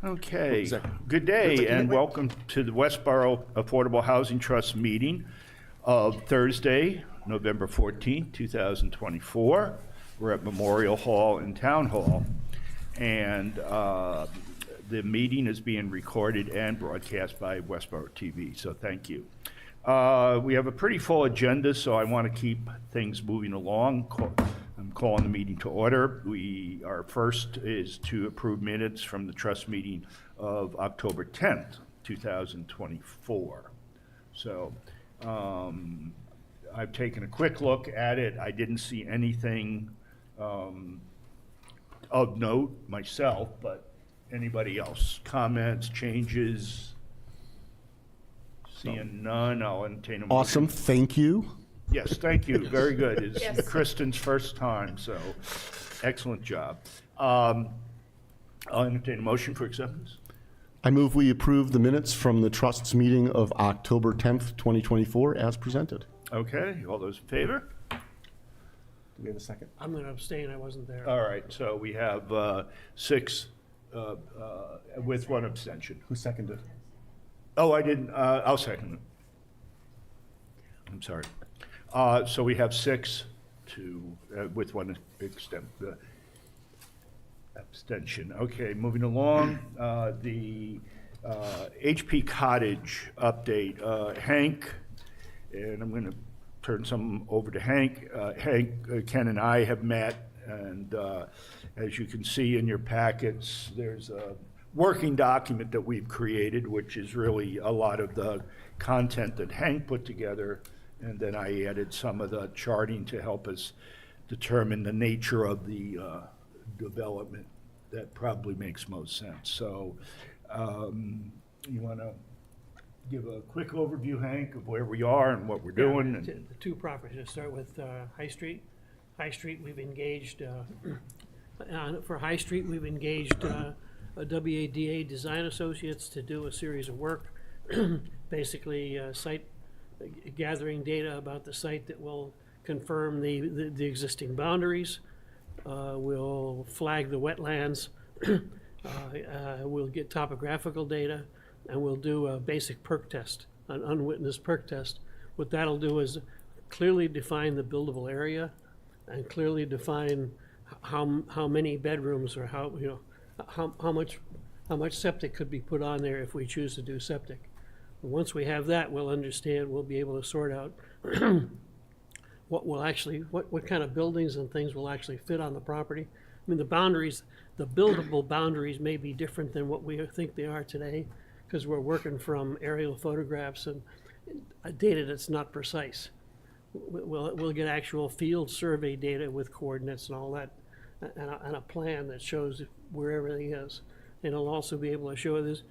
Okay, good day and welcome to the Westborough Affordable Housing Trust meeting of Thursday, November 14th, 2024. We're at Memorial Hall and Town Hall, and the meeting is being recorded and broadcast by Westborough TV, so thank you. We have a pretty full agenda, so I want to keep things moving along. I'm calling the meeting to order. Our first is to approve minutes from the trust meeting of October 10th, 2024. So I've taken a quick look at it. I didn't see anything of note myself, but anybody else? Comments, changes? Seeing none, I'll entertain a motion. Awesome, thank you. Yes, thank you. Very good. It's Kristen's first time, so excellent job. I'll entertain a motion for acceptance. I move we approve the minutes from the Trust's meeting of October 10th, 2024 as presented. Okay, all those in favor? Do we have a second? I'm going to abstain. I wasn't there. All right, so we have 6 with 1 abstention. Who seconded? Oh, I didn't. I'll second it. I'm sorry. So we have 6 with 1 abstention. Okay, moving along. The HP Cottage update. Hank, and I'm going to turn some over to Hank. Ken and I have met, and as you can see in your packets, there's a working document that we've created, which is really a lot of the content that Hank put together. And then I added some of the charting to help us determine the nature of the development. That probably makes most sense. So you want to give a quick overview, Hank, of where we are and what we're doing? The 2 properties. Let's start with High Street. High Street, we've engaged, for High Street, we've engaged WADA Design Associates to do a series of work, basically site gathering data about the site that will confirm the existing boundaries. We'll flag the wetlands. We'll get topographical data, and we'll do a basic perk test, an unwitnessed perk test. What that'll do is clearly define the buildable area and clearly define how many bedrooms or how much septic could be put on there if we choose to do septic. Once we have that, we'll understand, we'll be able to sort out what kind of buildings and things will actually fit on the property. I mean, the boundaries, the buildable boundaries may be different than what we think they are today, because we're working from aerial photographs and data that's not precise. We'll get actual field survey data with coordinates and all that, and a plan that shows where everything is. And it'll also be able to show this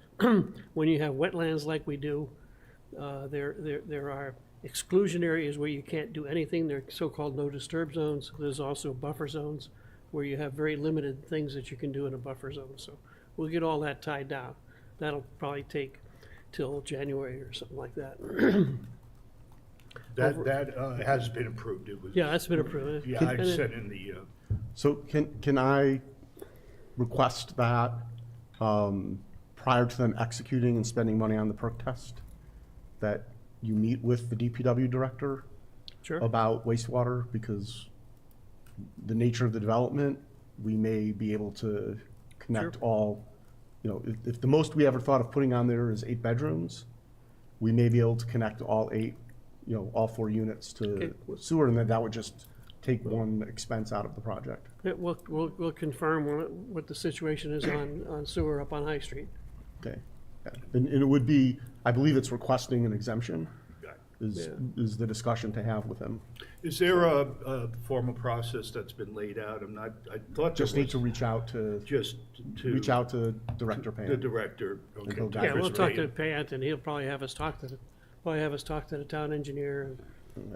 when you have wetlands like we do. There are exclusion areas where you can't do anything. They're so-called no disturb zones. There's also buffer zones where you have very limited things that you can do in a buffer zone. So we'll get all that tied down. That'll probably take till January or something like that. That has been approved. It was, yeah, that's been approved. Yeah, I sent in the. So can I request that prior to them executing and spending money on the perk test, that you meet with the DPW director about wastewater, because the nature of the development, we may be able to connect all, if the most we ever thought of putting on there is 8 bedrooms, we may be able to connect all 8, all 4 units to sewer, and then that would just take one expense out of the project. We'll confirm what the situation is on sewer up on High Street. Okay. Yeah. And it would be, I believe it's requesting an exemption is the discussion to have with him. Is there a formal process that's been laid out? I thought just need to reach out to Director Payne. The director. Okay. Yeah, we'll talk to Payne, and he'll probably have us talk to the town engineer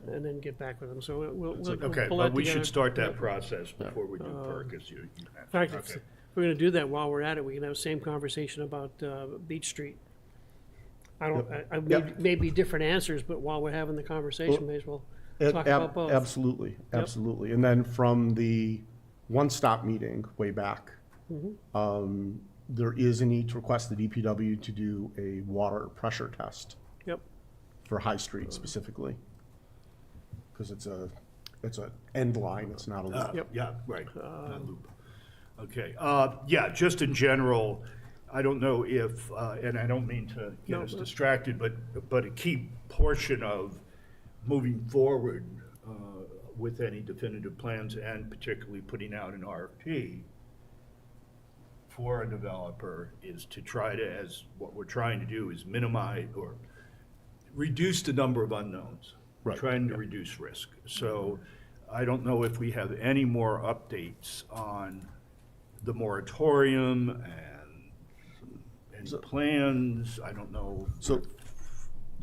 and then get back with them. So we'll okay, pull but we together. should start that process before we do perk. As you in fact, if we're going to do that while we're at it, we can have the same conversation about Beach Street. Maybe different answers, but while we're having the conversation, may as well talk about both. Absolutely, absolutely. And then from the one-stop meeting way back, there is a need to request the DPW to do a water pressure test Yep. for High Street specifically. Because it's a end line, it's not a loop. Yep. Yeah, right, not loop. Okay, yeah, just in general, I don't know if, and I don't mean to get No, us but- distracted, but a key portion of moving forward with any definitive plans and particularly putting out an RFP for a developer is to try to, as what we're trying to do is minimize or reduce the number of unknowns. Right. Trying to reduce risk. So I don't know if we have any more updates on the moratorium and any plans. I don't know. So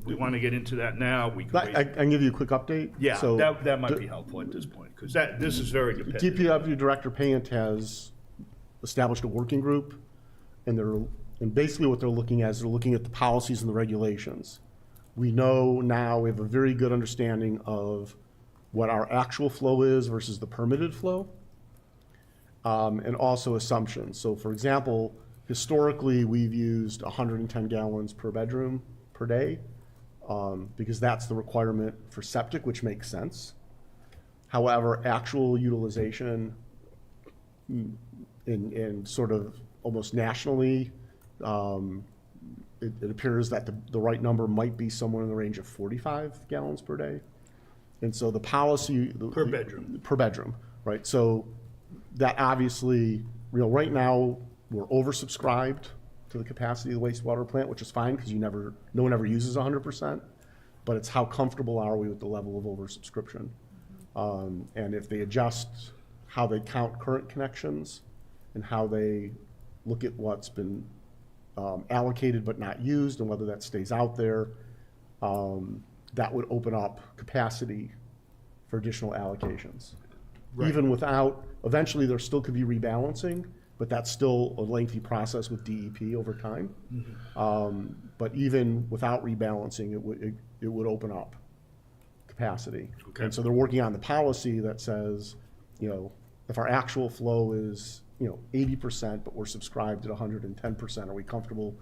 We want to get into that now. We can I wait. can give you a quick update. Yeah, So that might be helpful at this point, because this is very dependent. DPW Director Payant has established a working group, and basically what they're looking at is they're looking at the policies and the regulations. We know now, we have a very good understanding of what our actual flow is versus the permitted flow, and also assumptions. So for example, historically, we've used 110 gallons per bedroom per day, because that's the requirement for septic, which makes sense. However, actual utilization in sort of almost nationally, it appears that the right number might be somewhere in the range of 45 gallons per day. And so the policy. Per bedroom. Per bedroom, right? So that obviously, right now, we're oversubscribed to the capacity of the wastewater plant, which is fine because no one ever uses 100%, but it's how comfortable are we with the level of oversubscription? And if they adjust how they count current connections and how they look at what's been allocated but not used and whether that stays out there, that would open up capacity for additional allocations. Right. Even without, eventually there still could be rebalancing, but that's still a lengthy process with DEP over time. But even without rebalancing, it would open up capacity. Okay. And so they're working on the policy that says, if our actual flow is 80%, but we're subscribed at 110%, are we comfortable,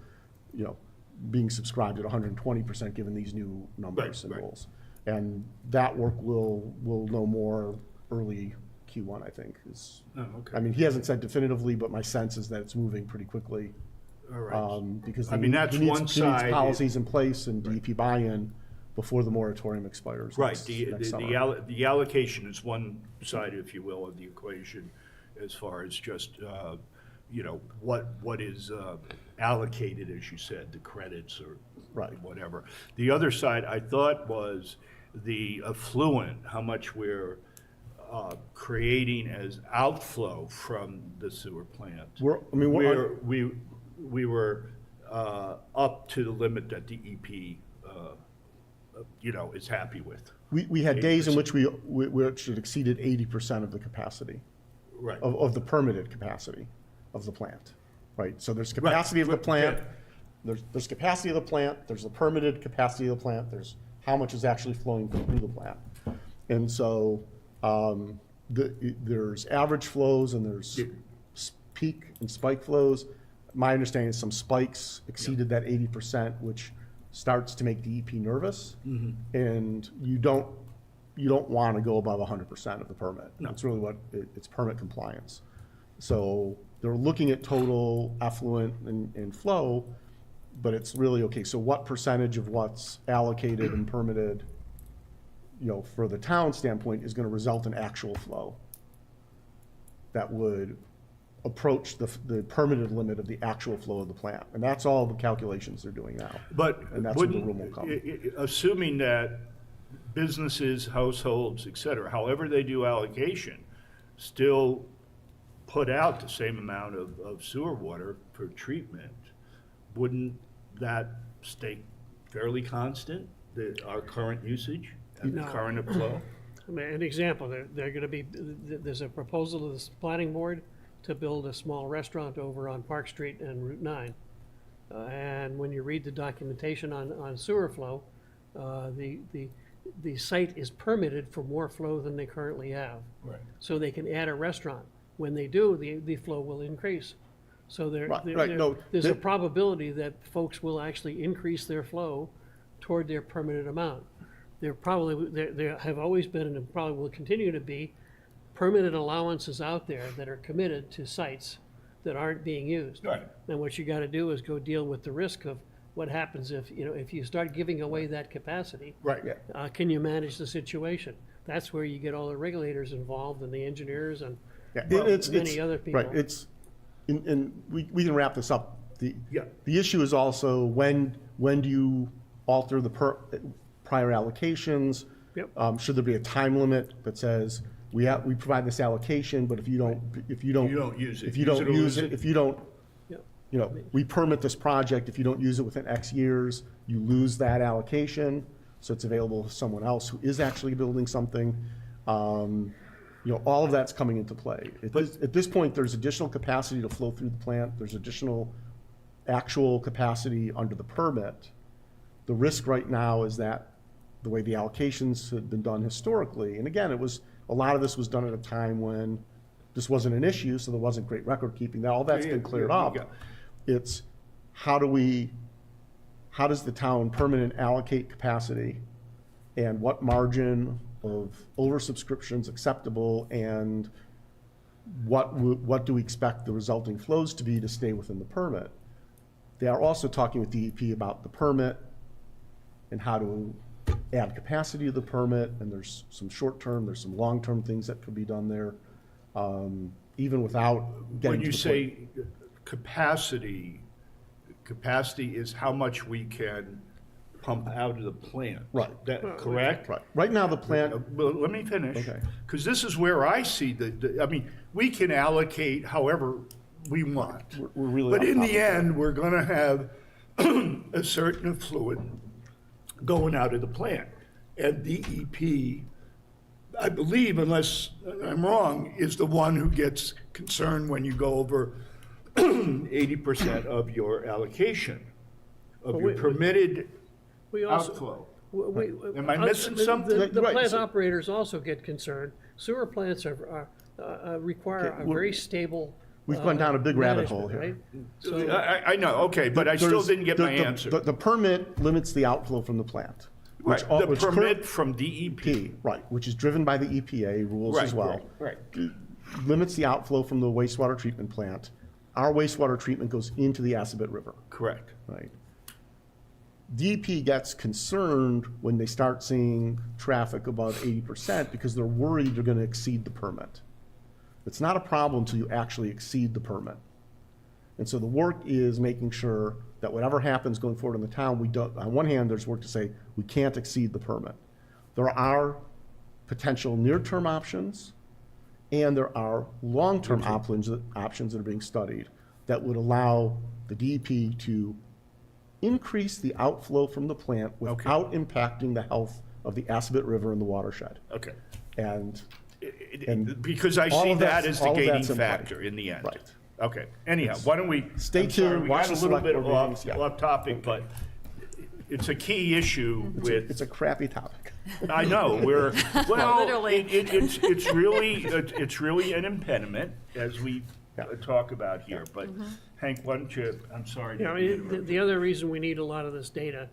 being subscribed at 120% given these new numbers and Right. goals? And that work we'll know more early Q1, I think. Oh, okay. I mean, he hasn't said definitively, but my sense is that it's moving pretty quickly. All right. Because I mean, that's he needs one side. policies in place and DEP buy-in before the moratorium expires. Right, next summer. the allocation is one side, if you will, of the equation, as far as just, what is allocated, as you said, the credits or Right. whatever. The other side, I thought, was the affluent, how much we're creating as outflow from the sewer plant. We were up to the limit that DEP, is happy with. We had days in which which it exceeded 80% of the capacity, Right. of the permitted capacity of the plant, right? So there's capacity of the Right, plant, yeah. there's capacity of the plant, there's the permitted capacity of the plant, there's how much is actually flowing through the plant. And so there's average flows and there's peak and spike flows. My understanding is some spikes exceeded that 80%, which starts to make DEP nervous. And you don't want to go above 100% of the permit. No. It's really it's permit compliance. So they're looking at total effluent and flow, but it's really, okay, so what percentage of what's allocated and permitted, for the town standpoint is going to result in actual flow that would approach the permitted limit of the actual flow of the plant. And that's all the calculations they're doing now. But And that's where the wouldn't, room will come. assuming that businesses, households, et cetera, however they do allocation, still put out the same amount of sewer water for treatment, wouldn't that stay fairly constant, our current usage and the No. current flow? I mean, an example, they're gonna be, there's a proposal of this planning board to build a small restaurant over on Park Street and Route 9. And when you read the documentation on sewer flow, the site is permitted for more flow than they currently have. Right. So they can add a restaurant. When they do, the flow will increase. So Right, no, there's a the- probability that folks will actually increase their flow toward their permitted amount. There have always been, and probably will continue to be, permitted allowances out there that are committed to sites that aren't being used. Right. And what you gotta do is go deal with the risk of what happens if, if you start giving away that capacity. Right. Can you manage the situation? That's where you get all the regulators involved and the engineers and Yeah, many other people. Right, and we can wrap this up. Yeah. The issue is also when do you alter the prior allocations? Yep. Should there be a time limit that says, we provide this allocation, but if you don't You don't use it. if you don't Use it or use lose it, it. if you don't, Yep. we permit this project, if you don't use it within X years, you lose that allocation, so it's available to someone else who is actually building something. All of that's coming into play. At this point, there's additional capacity to flow through the plant, there's additional actual capacity under the permit. The risk right now is that the way the allocations had been done historically, and again, a lot of this was done at a time when this wasn't an issue, so there wasn't great record keeping. All that's been cleared up. It's how does the town permanent allocate capacity, and what margin of oversubscription is acceptable, and what do we expect the resulting flows to be to stay within the permit? They are also talking with DEP about the permit and how to add capacity to the permit, and there's some short-term, there's some long-term things that could be done there, even without getting When to you the say capacity is how much we can pump out of the plant. Right. That, correct? point. Right now, the plant, Well, let me finish. Okay. Because this is where I see we can allocate however we want. we're really. But off in the topic. end, we're gonna have a certain fluid going out of the plant. And DEP, I believe, unless I'm wrong, is the one who gets concerned when you go over 80% of your allocation, of your we- permitted We also, outflow. Am I missing something? The Right, plant so- operators also get concerned. Sewer plants require Okay, a very stable. We've gone down a big rabbit hole management, here. right? So, I know, okay, but I still There's- didn't get the- my the- answer. The permit limits the outflow from the plant. Right, the which permit from DEP. Right, which is driven by the EPA rules as well. Right. Limits the outflow from the wastewater treatment plant. Our wastewater treatment goes into the Assabet River, Correct. right? DEP gets concerned when they start seeing traffic above 80% because they're worried they're gonna exceed the permit. It's not a problem until you actually exceed the permit. And so the work is making sure that whatever happens going forward in the town, we don't, on one hand, there's work to say, we can't exceed the permit. There are potential near-term options, and there are long-term options that are being studied that would allow the DEP to increase the outflow from the plant without impacting the health of the Assabet River and the watershed. Okay. And Because I all see of that that's- as the all of gating that's in play. factor in the end. Right. Okay, anyhow, why don't we? Stay I'm sorry, tuned, we watch got a the little select bit board meetings, off topic, but it's a key issue with. it's a crappy topic. I know, well, Literally. it's really an impediment, as we talk about here, but Hank, why don't you, I'm sorry. to interrupt. the other reason we need a lot of this data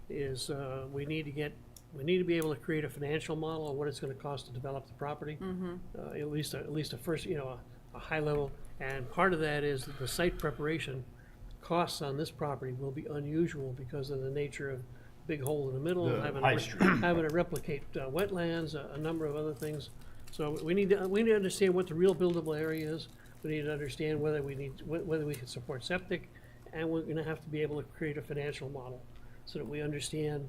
is we need to be able to create a financial model of what it's gonna cost to develop the property. At least a first, a high level, and part of that is that the site preparation costs on this property will be unusual because of the nature of big hole in the middle, The having high to, street. having to replicate wetlands, a number of other things. So we need to understand what the real buildable area is. We need to understand whether we can support septic, and we're gonna have to be able to create a financial model so that we understand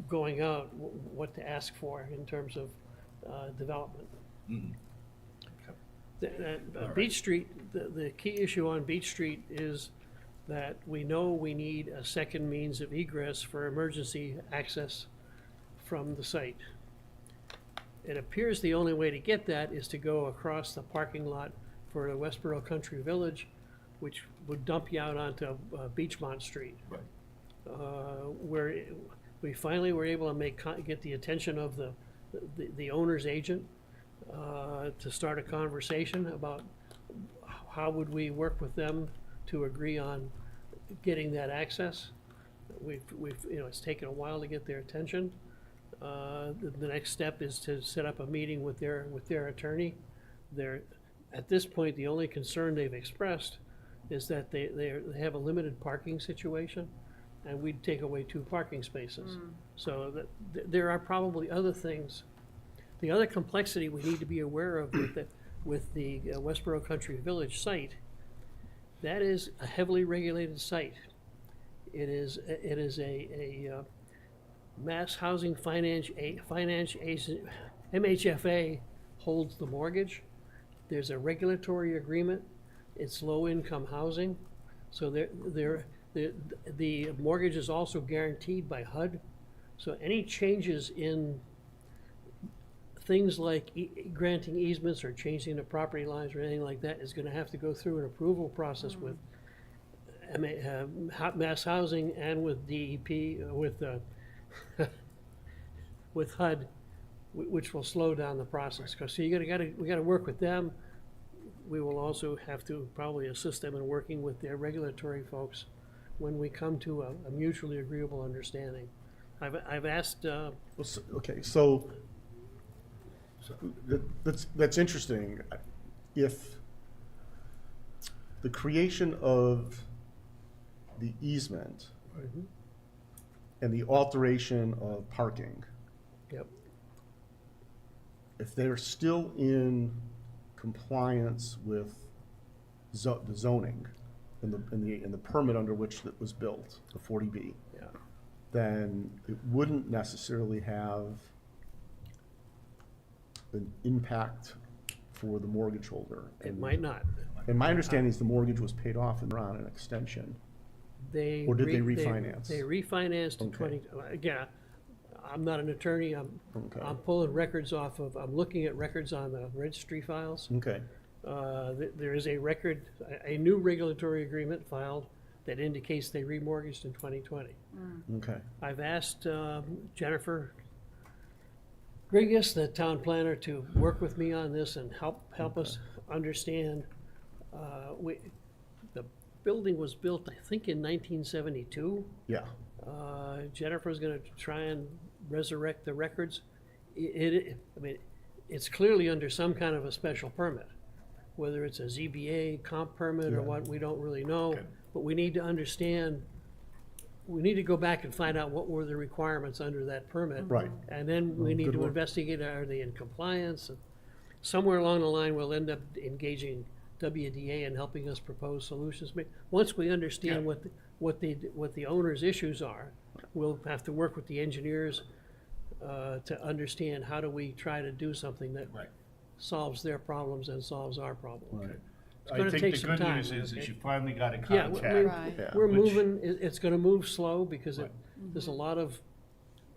going out what to ask for in terms of development. Beach Street, the key issue on Beach Street is that we know we need a second means of egress for emergency access from the site. It appears the only way to get that is to go across the parking lot for the Westborough Country Village, which would dump you out onto Beachmont Street. Right. Where we finally were able to get the attention of the owner's agent to start a conversation about how would we work with them to agree on getting that access. It's taken a while to get their attention. The next step is to set up a meeting with their attorney. At this point, the only concern they've expressed is that they have a limited parking situation, and we'd take away 2 parking spaces. So there are probably other things. The other complexity we need to be aware of with the Westborough Country Village site, that is a heavily regulated site. It is a mass housing finance agent. MHFA holds the mortgage. There's a regulatory agreement. It's low-income housing. So the mortgage is also guaranteed by HUD. So any changes in things like granting easements or changing the property lines or anything like that is going to have to go through an approval process with mass housing and with DEP, with HUD, which will slow down the process. So we got to work with them. We will also have to probably assist them in working with their regulatory folks when we come to a mutually agreeable understanding. I've asked. Okay, so that's interesting. If the creation of the easement and the alteration of parking, Yep. if they're still in compliance with the zoning and the permit under which it was built, the 40B, Yeah. then it wouldn't necessarily have an impact for the mortgage holder. It might not. And my understanding is the mortgage was paid off and on an extension. Or did they refinance? They refinanced in Okay. again, I'm not an attorney. I'm pulling records I'm looking at records on the registry files. Okay, There is a new regulatory agreement filed that indicates they remortgaged in 2020. okay, I've asked Jennifer Grigas, the town planner, to work with me on this and help us understand. The building was built, I think, in 1972. yeah, Jennifer's gonna try and resurrect the records. I mean, it's clearly under some kind of a special permit. Whether it's a ZBA comp permit or Yeah. what, we don't really know. Okay. But we need to understand, we need to go back and find out what were the requirements under that permit. right. And then we Well, need good to work. investigate, are they in compliance? And somewhere along the line, we'll end up engaging WDA and helping us propose solutions. Once we understand what the owner's issues are, we'll have to work with the engineers to understand how do we try to do something that Right. solves their problems and solves our problems. Right. It's I gonna think take the some good time, news is okay? you finally got a Yeah, contact. Right. Yeah. we're Which- moving, it's gonna move slow because there's a lot of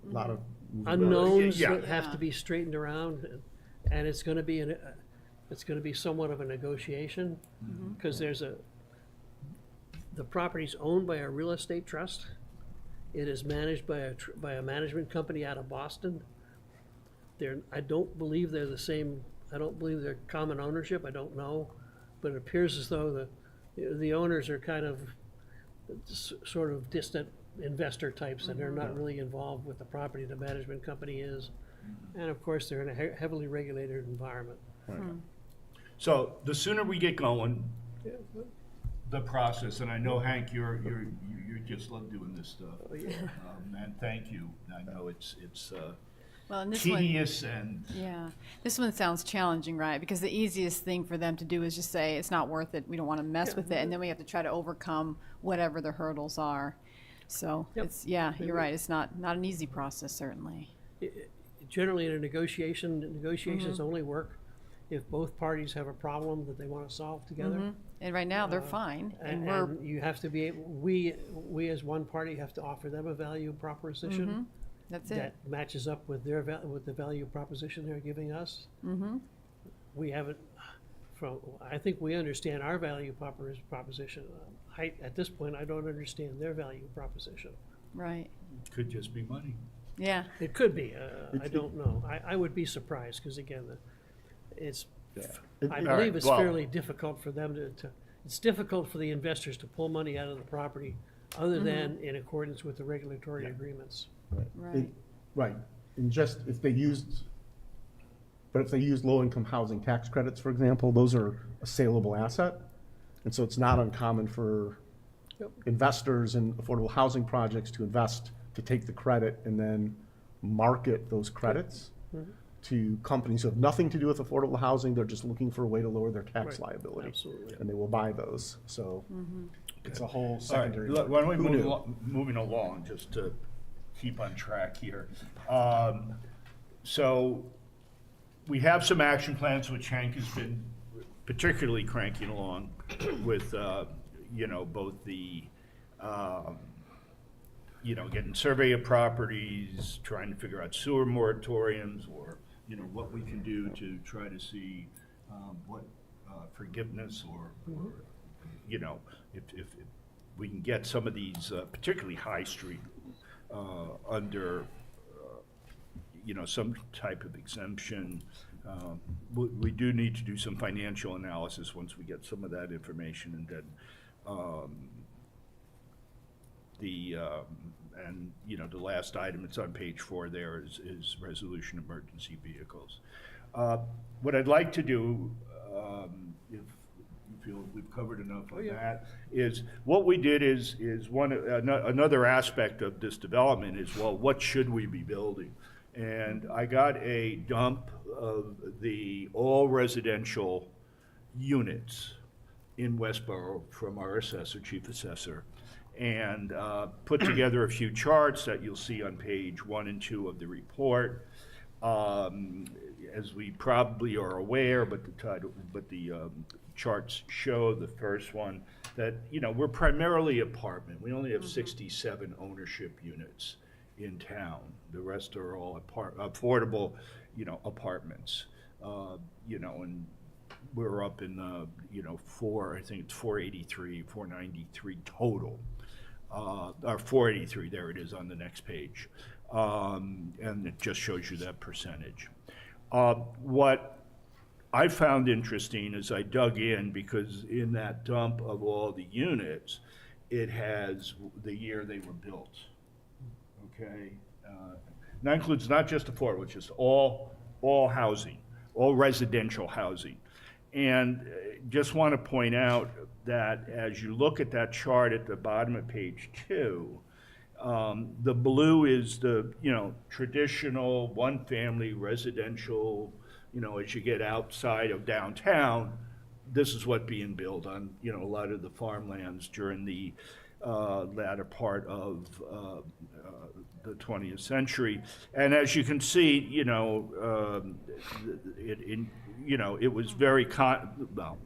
A lot of. unknowns Yeah. that have to Yeah. be straightened around, and it's gonna be it's gonna be somewhat of a negotiation, because the property's owned by a real estate trust. It is managed by a management company out of Boston. I don't believe they're the same, I don't believe they're common ownership, I don't know, but it appears as though the owners are kind of sort of distant investor types, and they're not really involved with the property the management company is. And of course, they're in a heavily regulated environment. So the sooner we get going, the process, and I know Hank, you just love doing this stuff. And thank you. I know it's Well, and this one, tedious and yeah, this one sounds challenging, right? Because the easiest thing for them to do is just say, it's not worth it, we don't want to mess with it, and then we have to try to overcome whatever the hurdles are. So Yep. you're right, it's not an easy process, certainly. Generally, in a negotiations only work if both parties have a problem that they want to solve together. And right now, they're fine, and we're, And you have to be able, we as one party have to offer them a value proposition that's it. that matches up with with the value proposition they're giving us. We haven't, I think we understand our value proposition. At this point, I don't understand their value proposition. Right, could just be money. yeah, It could be, I don't know. I would be surprised, because again, I All believe right, it's well- fairly difficult for them to, it's difficult for the investors to pull money out of the property other than in accordance with the regulatory agreements. Right. Right, and just if they used, but if they use low-income housing tax credits, for example, those are a saleable asset. And so it's not uncommon for Yep. investors in affordable housing projects to invest, to take the credit and then market those credits to companies who have nothing to do with affordable housing. They're just looking for a way to lower their tax Right. liability. Absolutely. And they will buy those, so it's a whole All right, secondary. why don't we Who move knew? moving along, just to keep on track here. So we have some action plans, which Hank has been particularly cranking along with, you know, both the, you know, getting survey of properties, trying to figure out sewer moratoriums, or, you know, what we can do to try to see what forgiveness or, you know, if we can get some of these, particularly High Street, under, you know, some type of exemption. We do need to do some financial analysis once we get some of that information, and then and, you know, the last item, it's on page 4 there, is resolution emergency vehicles. What I'd like to do, if you feel we've covered enough on that, is what we did is another aspect of this development is, well, what should we be building? And I got a dump of the all residential units in Westborough from our assessor, chief assessor, and put together a few charts that you'll see on page 1 and 2 of the report. As we probably are aware, but the charts show, the first one, that, you know, we're primarily apartment. We only have 67 ownership units in town. The rest are all affordable, you know, apartments. You know, and we're up in, you know, I think it's 483, 493 total. Or 483, there it is on the next page. And it just shows you that percentage. What I found interesting is I dug in, because in that dump of all the units, it has the year they were built. Okay? That includes not just affordable, it's just all housing, all residential housing. And just want to point out that as you look at that chart at the bottom of page 2, the blue is the, you know, traditional one-family residential, you know, as you get outside of downtown, this is what being built on, you know, a lot of the farmlands during the latter part of the 20th century. And as you can see, you know, it was very, well,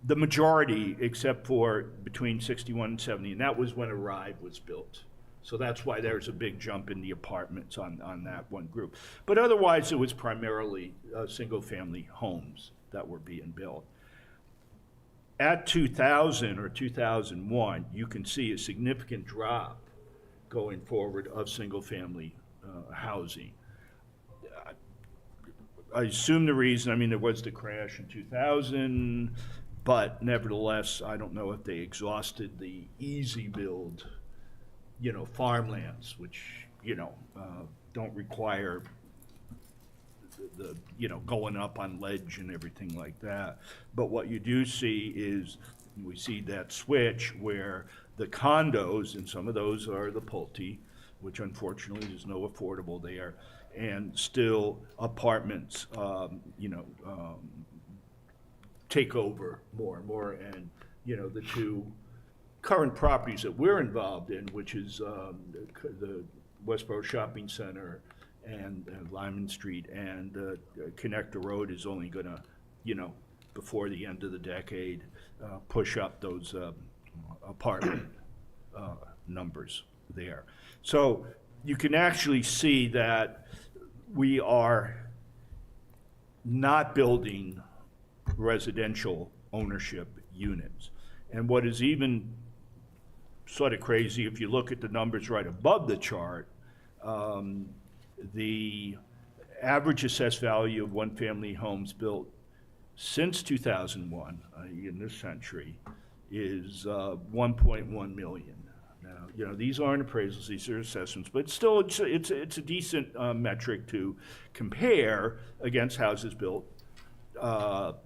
the majority, except for between 61 and 70, and that was when Arrive was built. So that's why there's a big jump in the apartments on that one group. But otherwise, it was primarily single-family homes that were being built. At 2000 or 2001, you can see a significant drop going forward of single-family housing. I assume the reason, I mean, there was the crash in 2000, but nevertheless, I don't know if they exhausted the easy build, you know, farmlands, which, you know, don't require the, you know, going up on ledge and everything like that. But what you do see is, we see that switch where the condos, and some of those are the Pulte, which unfortunately there's no affordable there, and still apartments, you know, take over more and more. And, you know, the two current properties that we're involved in, which is the Westborough Shopping Center and Lyman Street, and Connector Road is only gonna, you know, before the end of the decade, push up those apartment numbers there. So you can actually see that we are not building residential ownership units. And what is even sort of crazy, if you look at the numbers right above the chart, the average assessed value of one-family homes built since 2001, in this century, is 1.1 million. Now, you know, these aren't appraisals, these are assessments, but still, it's a decent metric to compare against houses built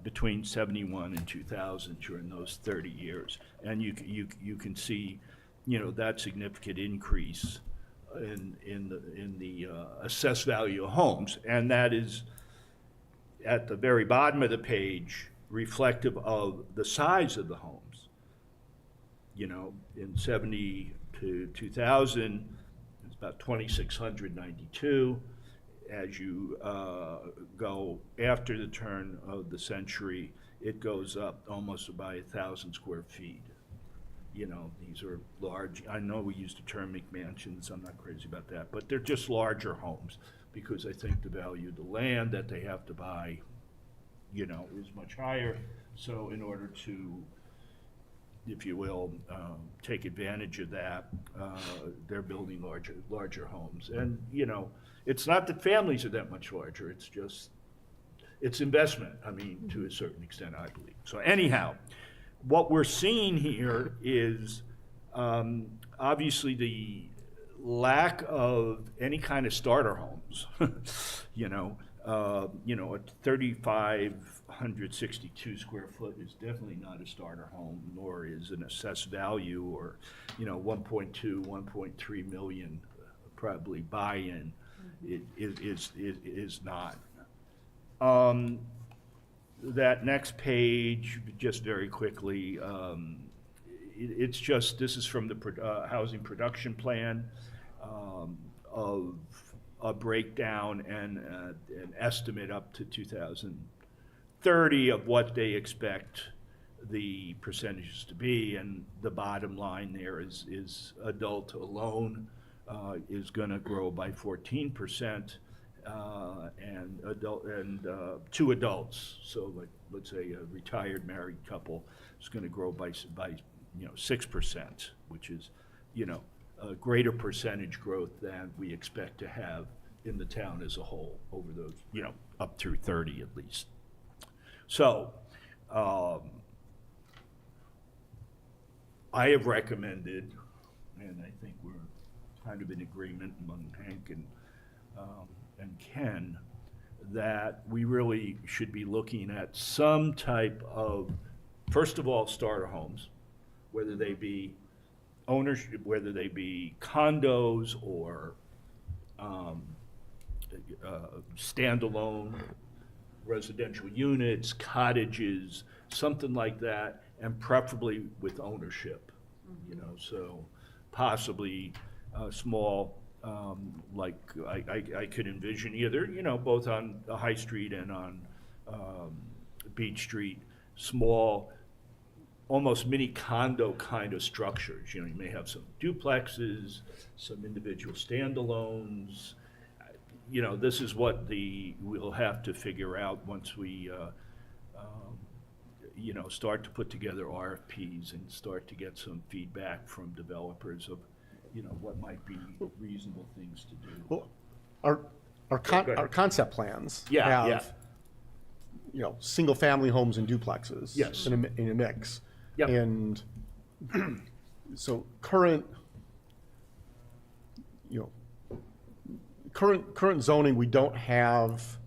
between 71 and 2000 during those 30 years. And you can see, you know, that significant increase in the assessed value of homes. And that is, at the very bottom of the page, reflective of the size of the homes. You know, in 70 to 2000, it's about 2,692. As you go after the turn of the century, it goes up almost by 1,000 square feet. You know, these are large. I know we used the term McMansions. I'm not crazy about that, but they're just larger homes because I think the value of the land that they have to buy, you know, is much higher. So in order to, if you will, take advantage of that, they're building larger homes. And, you know, it's not that families are that much larger, it's just, it's investment, I mean, to a certain extent, I believe. So anyhow, what we're seeing here is obviously the lack of any kind of starter homes. You know, a 3,562 square foot is definitely not a starter home, nor is an assessed value, or, you know, 1.2, 1.3 million probably buy-in. It is not. That next page, just very quickly, it's just, this is from the housing production plan of a breakdown and an estimate up to 2030 of what they expect the percentages to be. And the bottom line there is adult alone is going to grow by 14%. And two adults, so like, let's say a retired married couple is going to grow by 6%, which is, you know, a greater percentage growth than we expect to have in the town as a whole over those, you know, up through 30 at least. So I have recommended, and I think we're kind of in agreement among Hank and Ken, that we really should be looking at some type of, first of all, starter homes, whether they be ownership, whether they be condos or standalone residential units, cottages, something like that, and preferably with ownership. You know, so possibly small. Like I could envision either, you know, both on the High Street and on Beach Street, small, almost mini condo kind of structures. You know, you may have some duplexes, some individual standalones. You know, this is what we'll have to figure out once we, you know, start to put together RFPs and start to get some feedback from developers of, you know, what might be reasonable things to do. Well, our concept plans Yeah, have, you know, single-family homes and duplexes. Yes. In a mix. Yep. And so current zoning, we don't have,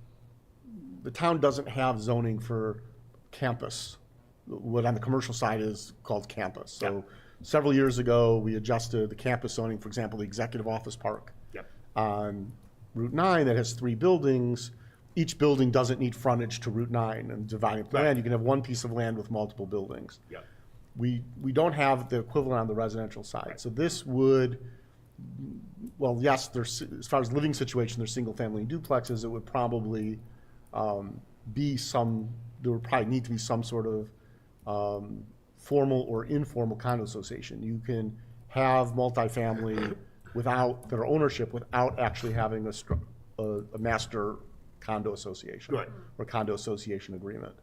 the town doesn't have zoning for campus, what on the commercial side is called campus. So several years ago, we adjusted the campus zoning, for example, the Executive Office Park on Route 9 that has 3 buildings. Each building doesn't need frontage to Route 9 and dividing the land. You can have one piece of land with multiple buildings. We don't have the equivalent on the residential side. So this would, well, yes, there's, as far as living situation, there's single family and duplexes. It would probably be some, there would probably need to be some sort of formal or informal condo association. You can have multifamily without their ownership, without actually having a master condo association or condo association agreement.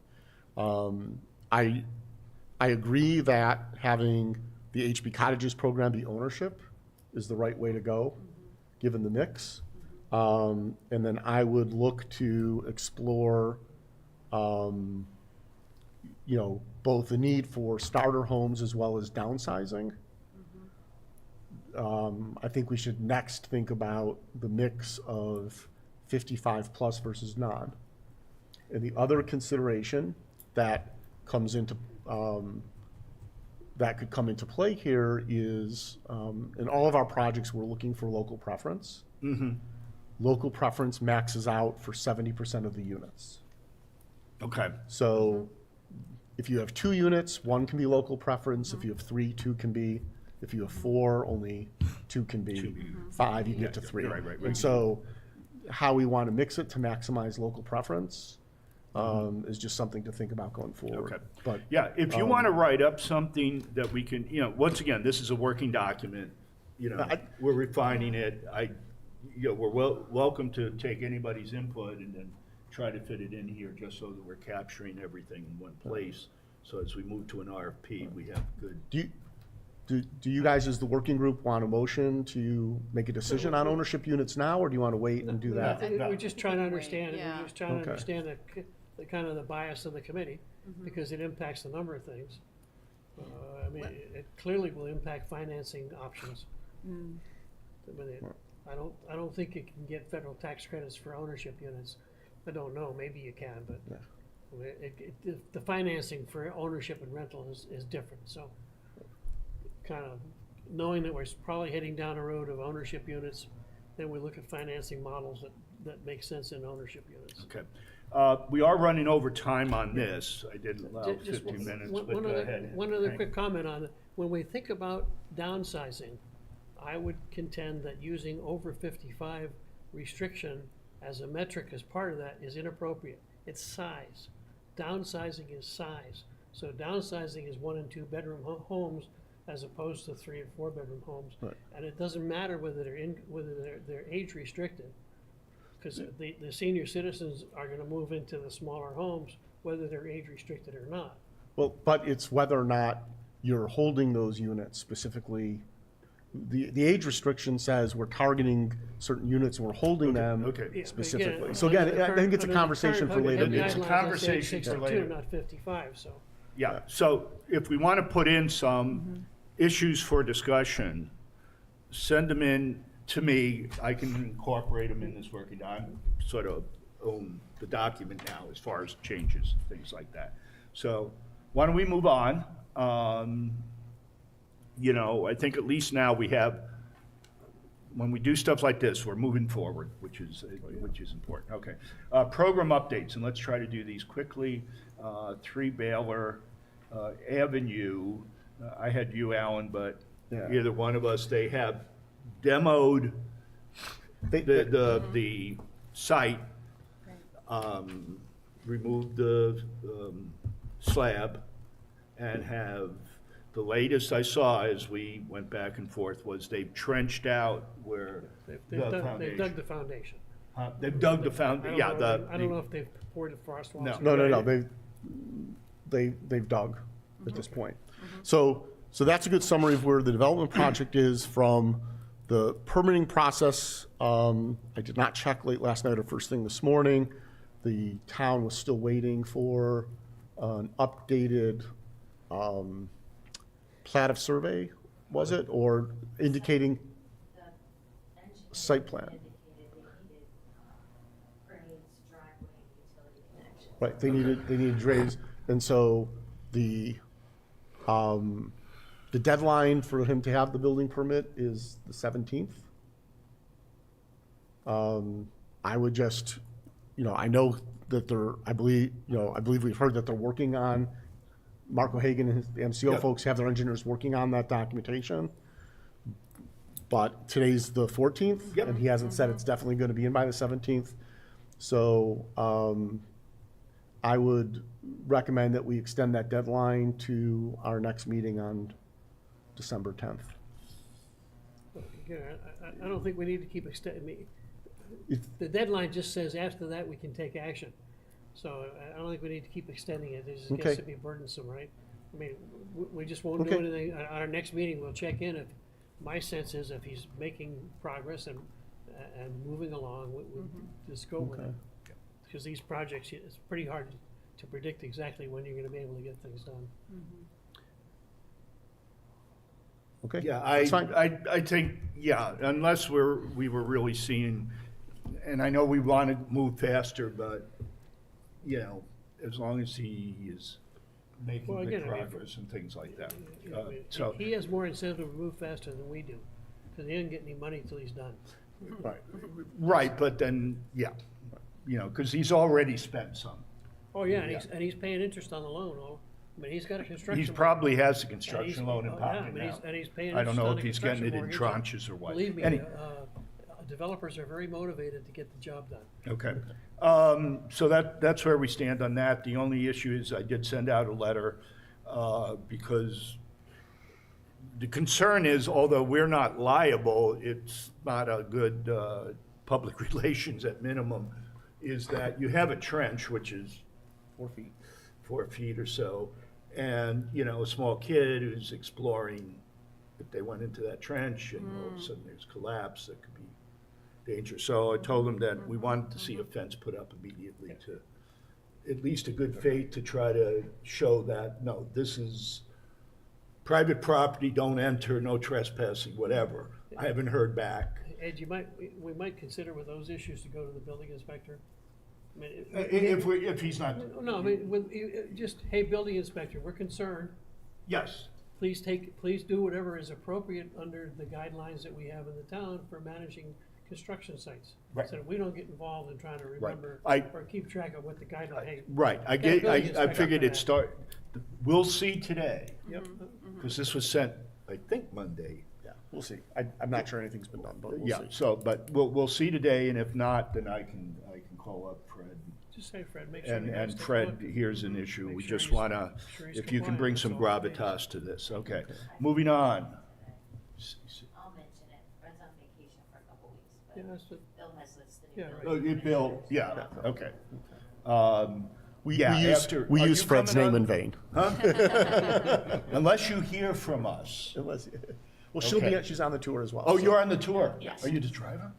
I agree that having the HB Cottages program be ownership is the right way to go, given the mix. And then I would look to explore you know, both the need for starter homes as well as downsizing. I think we should next think about the mix of 55 plus versus non. And the other consideration that comes into, that could come into play here is, in all of our projects, we're looking for local preference. Local preference maxes out for 70% of the units. Okay, So if you have 2 units, 1 can be local preference. If you have 3, 2 can be. If you have 4, only 2 can be. 5, you can get to 3. Right. And so how we want to mix it to maximize local preference is just something to think about going forward. Okay. But yeah, if you want to write up something that we can, you know, once again, this is a working document, you know, we're refining it. You know, we're welcome to take anybody's input and then try to fit it in here just so that we're capturing everything in one place. So as we move to an RFP, we have good. do you guys, as the working group, want a motion to make a decision on ownership units now, or do you want to wait and do that? We're just trying to understand, Yeah. we're just trying to Okay. understand the kind of the bias of the committee, because it impacts a number of things. I mean, it clearly will impact financing options. I mean, I don't think you can get federal tax credits for ownership units. I don't know, maybe you can, but I mean, the financing for ownership and rental is different, so kind of knowing that we're probably heading down a road of ownership units, then we look at financing models that make sense in ownership units. Okay. We are running over time on this. I did allow Just 15 minutes, one- but one go other- ahead. One other Hank. quick comment on it. When we think about downsizing, I would contend that using over 55 restriction as a metric as part of that is inappropriate. It's size. Downsizing is size. So downsizing is 1 and 2 bedroom homes as opposed to 3 and 4 bedroom homes. Right. And it doesn't matter whether they're age restricted, because the senior citizens are gonna move into the smaller homes, whether they're age restricted or not. Well, but it's whether or not you're holding those units specifically. The age restriction says we're targeting certain units and we're holding them okay. Yeah, but specifically. again, So again, under the I think it's a current- conversation for under the later current It's a meeting. guidelines, they say conversation for 62, later. not 55, so. Yeah, so if we want to put in some issues for discussion, send them in to me. I can incorporate them in this working document. Sort of own the document now as far as changes, things like that. So why don't we move on? You know, I think at least now we have, when we do stuff like this, we're moving forward, which is important. Okay. Program updates, and let's try to do these quickly. 3 Baylor Avenue, I had you, Alan, but Yeah. either one of us, they have demoed the site, removed the slab, and have, the latest I saw as we went back and forth was they've trenched out where They've the dug foundation. the foundation. They've dug the I foundation, don't yeah, know- I don't know if they've poured the frost walls. No. No, they've dug at this point. So that's a good summary of where the development project is from the permitting process. I did not check late last night or first thing this morning. The town was still waiting for an updated plat of survey, was it, or indicating The engineer site plan? indicated they needed grades, driveway, utility connections. Right, they needed drains, and so the deadline for him to have the building permit is the 17th. I would just, you know, I know that I believe we've heard that they're working on, Mark O'Hagan and the MCO Yep. folks have their engineers working on that documentation. But today's the 14th, Yep. and he hasn't said it's definitely gonna be in by the 17th. So, I would recommend that we extend that deadline to our next meeting on December 10th. Again, I don't think we need to keep extending. If- The deadline just says after that we can take action. So I don't think we need to keep extending it. It just Okay. gets to be burdensome, right? I mean, we just won't do Okay. anything. At our next meeting, we'll check in. My sense is if he's making progress and moving along, we just go with it. Okay. Because these projects, it's pretty hard to predict exactly when you're gonna be able to get things done. Okay? Yeah, That's fine. I think, yeah, unless we were really seeing, and I know we want to move faster, but, you know, as long as he is making Well, good again, I mean, progress and things like that. You know, I mean, So, he has more incentive to move faster than we do, because he didn't get any money until he's done. right, but then, yeah, you know, because he's already spent some. Oh, yeah, and he's paying interest on the loan, I mean, he's got a construction. He loan. probably has a And construction loan in oh, yeah, pocket I mean, now. and he's paying I don't interest know on if the he's getting it in construction mortgage. tranches or what. Believe me, Any- developers are very motivated to get the job done. Okay. So that's where we stand on that. The only issue is I did send out a letter because the concern is, although we're not liable, it's not a good public relations at minimum, is that you have a trench, which is 4 feet or so, and, you know, a small kid who's exploring, if they went into that trench and all of a sudden there's collapse, that could be dangerous. So I told them that we wanted to see a fence put up immediately to, at least a good faith to try to show that, no, this is private property, don't enter, no trespassing, whatever. I haven't heard back. Ed, we might consider with those issues to go to the building inspector. I mean, If he's not, No, I mean, just, hey, building inspector, we're concerned. yes, Please do whatever is appropriate under the guidelines that we have in the town for managing construction sites. Right. So that we don't get involved in trying to remember I- or keep track of what the guideline, hey. right. I Yeah, building I inspector figured for it'd that. start, we'll see today, Yep. because this was sent, I think, Monday. Yeah, we'll see. I'm not sure anything's been done, but we'll Yeah, see. so, but we'll see today, and if not, then I can call up Fred. Just say, Fred, make sure. the guys And take a Fred, look. here's an issue, Make we sure just he's- wanna, make sure he's if you can compliant, bring that's some all it gravitas to this, okay. Moving on. I'll mention it, Fred's on vacation for a couple weeks, Yeah, but that's it. Bill has listed Yeah, it. right. Oh, you Bill, yeah, okay. We Yeah, use, after- we are use you Fred's coming name on? in vain. Unless you hear from us. Unless, well, she'll Okay. be, she's on the tour as well. Oh, so- you're on the tour? Yes. Are you the driver?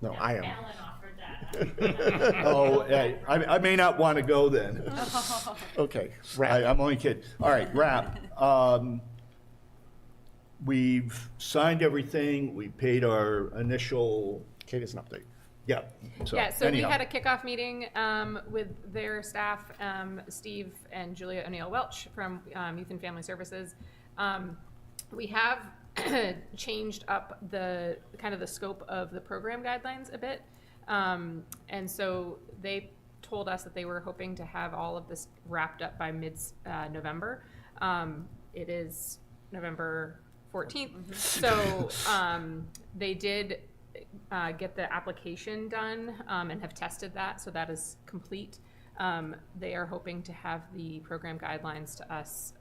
No, I am. Alan offered that. Oh, hey, I may not want to go then. Okay, wrap. I'm only kidding. All right, wrap. We've signed everything, we paid our initial, Kate has an update. yeah. Yeah, so we anyhow. had a kickoff meeting with their staff, Steve and Julia O'Neill Welch from Youth and Family Services. We have changed up the kind of the scope of the program guidelines a bit. And so they told us that they were hoping to have all of this wrapped up by mid-November. It is November 14th. So they did get the application done and have tested that, so that is complete. They are hoping to have the program guidelines to us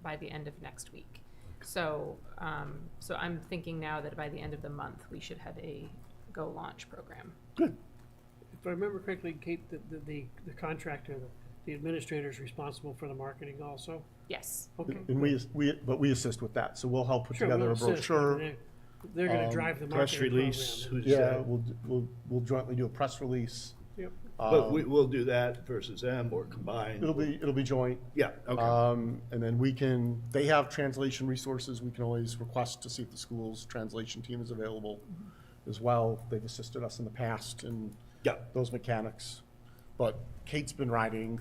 by the end of next week. So, so I'm thinking now that by the end of the month, we should have a go launch program. If I remember correctly, Kate, the contractor, the administrator is responsible for the marketing also? Yes. Okay. And we assist with that, so we'll help put Sure, together we'll a assist, but brochure. They're gonna drive the Press marketing release, program. who's Yeah, that? we'll jointly do a press release. Yep. But we'll do that versus them or combined. It'll be joint. Yeah, okay. And then they have translation resources. We can always request to see if the school's translation team is available as well. They've assisted us in the past in Yeah. those mechanics. But Kate's been riding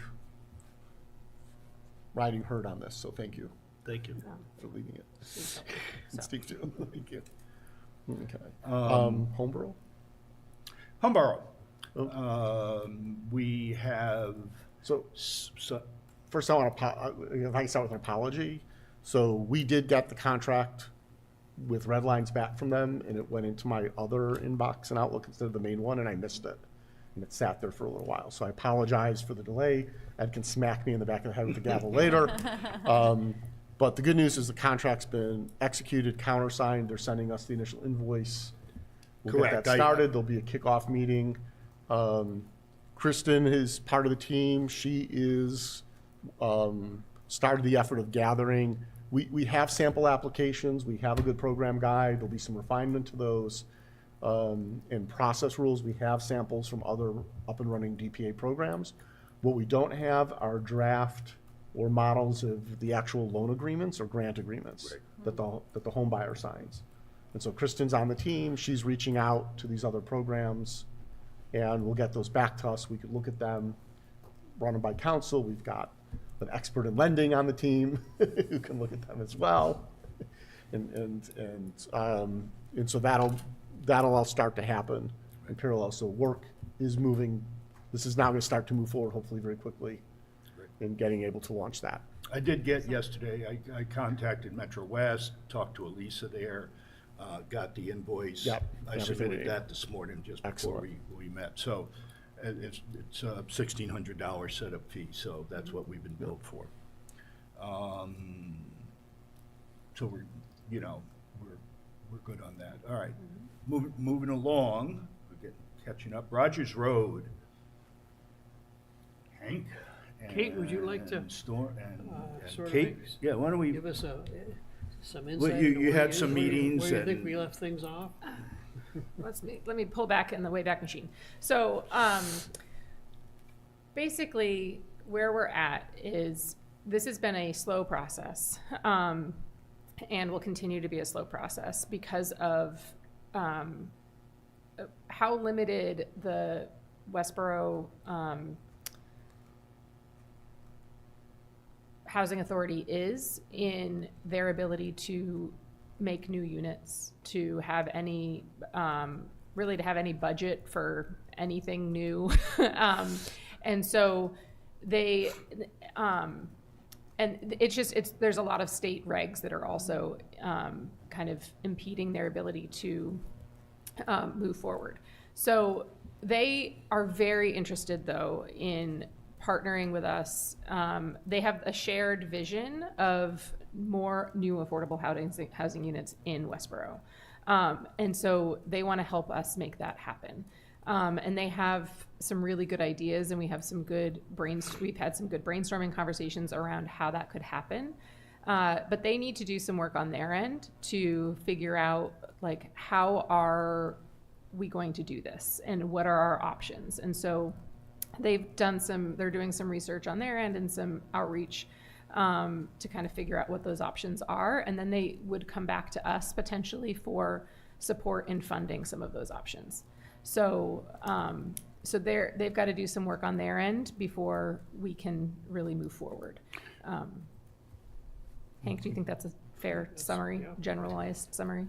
herd on this, so thank you Thank you. for leading it. So- And Steve too, thank you. Okay. Um, Homeborough? Humborough. Oh. We have, So so, first I want to, if I can start with an apology. So we did get the contract with red lines back from them, and it went into my other inbox and Outlook instead of the main one, and I missed it. And it sat there for a little while. So I apologize for the delay. Ed can smack me in the back of the head with the gavel later. But the good news is the contract's been executed, countersigned. They're sending us the initial invoice. We'll Correct. get that started. There'll be a kickoff meeting. Kristen is part of the team. She is started the effort of gathering. We have sample applications. We have a good program guide. There'll be some refinement to those. In process rules, we have samples from other up and running DPA programs. What we don't have are draft or models of the actual loan agreements or grant agreements that the home buyer signs. And so Kristen's on the team, she's reaching out to these other programs, and we'll get those back to us. We could look at them, run them by council. We've got an expert in lending on the team who can look at them as well. And so that'll all start to happen in parallel. So work is moving. This is now going to start to move forward, hopefully very quickly, in getting able to launch that. I did get yesterday, I contacted Metro West, talked to Elisa there, got the invoice. Yep, I everything we submitted need. that this morning just before Excellent. we met. So it's a $1,600 setup fee, so that's what we've been billed for. So we're good on that. All right, moving along, we're catching up. Rogers Road. Hank? Kate, would you like to, and Storm and sort of Kate? ex- Yeah, why don't we, give us some Well, insight? you- into you where had some meetings Where you think and- we left things off? Let me pull back in the Wayback Machine. So, basically, where we're at is, this has been a slow process, and will continue to be a slow process because of, how limited the Westborough, Housing Authority is in their ability to make new units, to have any, really to have any budget for anything new. And so they, and there's a lot of state regs that are also kind of impeding their ability to move forward. So they are very interested, though, in partnering with us. They have a shared vision of more new affordable housing units in Westborough. And so they want to help us make that happen. And they have some really good ideas, and we have we've had some good brainstorming conversations around how that could happen. But they need to do some work on their end to figure out, like, how are we going to do this and what are our options? And so they're doing some research on their end and some outreach to kind of figure out what those options are. And then they would come back to us potentially for support in funding some of those options. So, they've got to do some work on their end before we can really move forward. Hank, do you think that's a fair summary, yeah. generalized summary?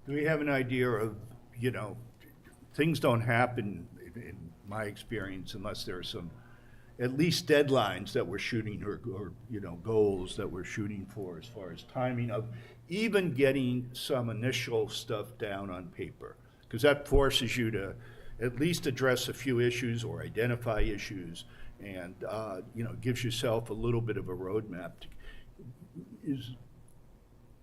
do we have an idea of, things don't happen, in my experience, unless there are some, at least deadlines that we're shooting or goals that we're shooting for as far as timing of even getting some initial stuff down on paper. Because that forces you to at least address a few issues or identify issues and, gives yourself a little bit of a roadmap.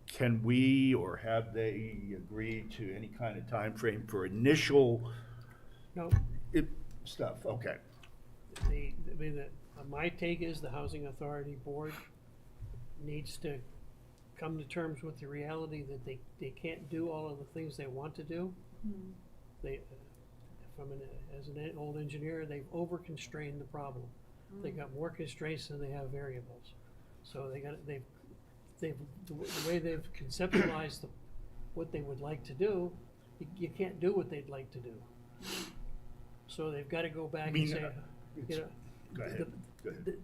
Can we or have they agreed to any kind of time frame for initial No, stuff? Okay. my take is the Housing Authority Board needs to come to terms with the reality that they can't do all of the things they want to do. They, as an old engineer, they've over-constrained the problem. They got more constraints than they have variables. So the way they've conceptualized what they would like to do, you can't do what they'd like to do. So they've got to go back and say, Go ahead.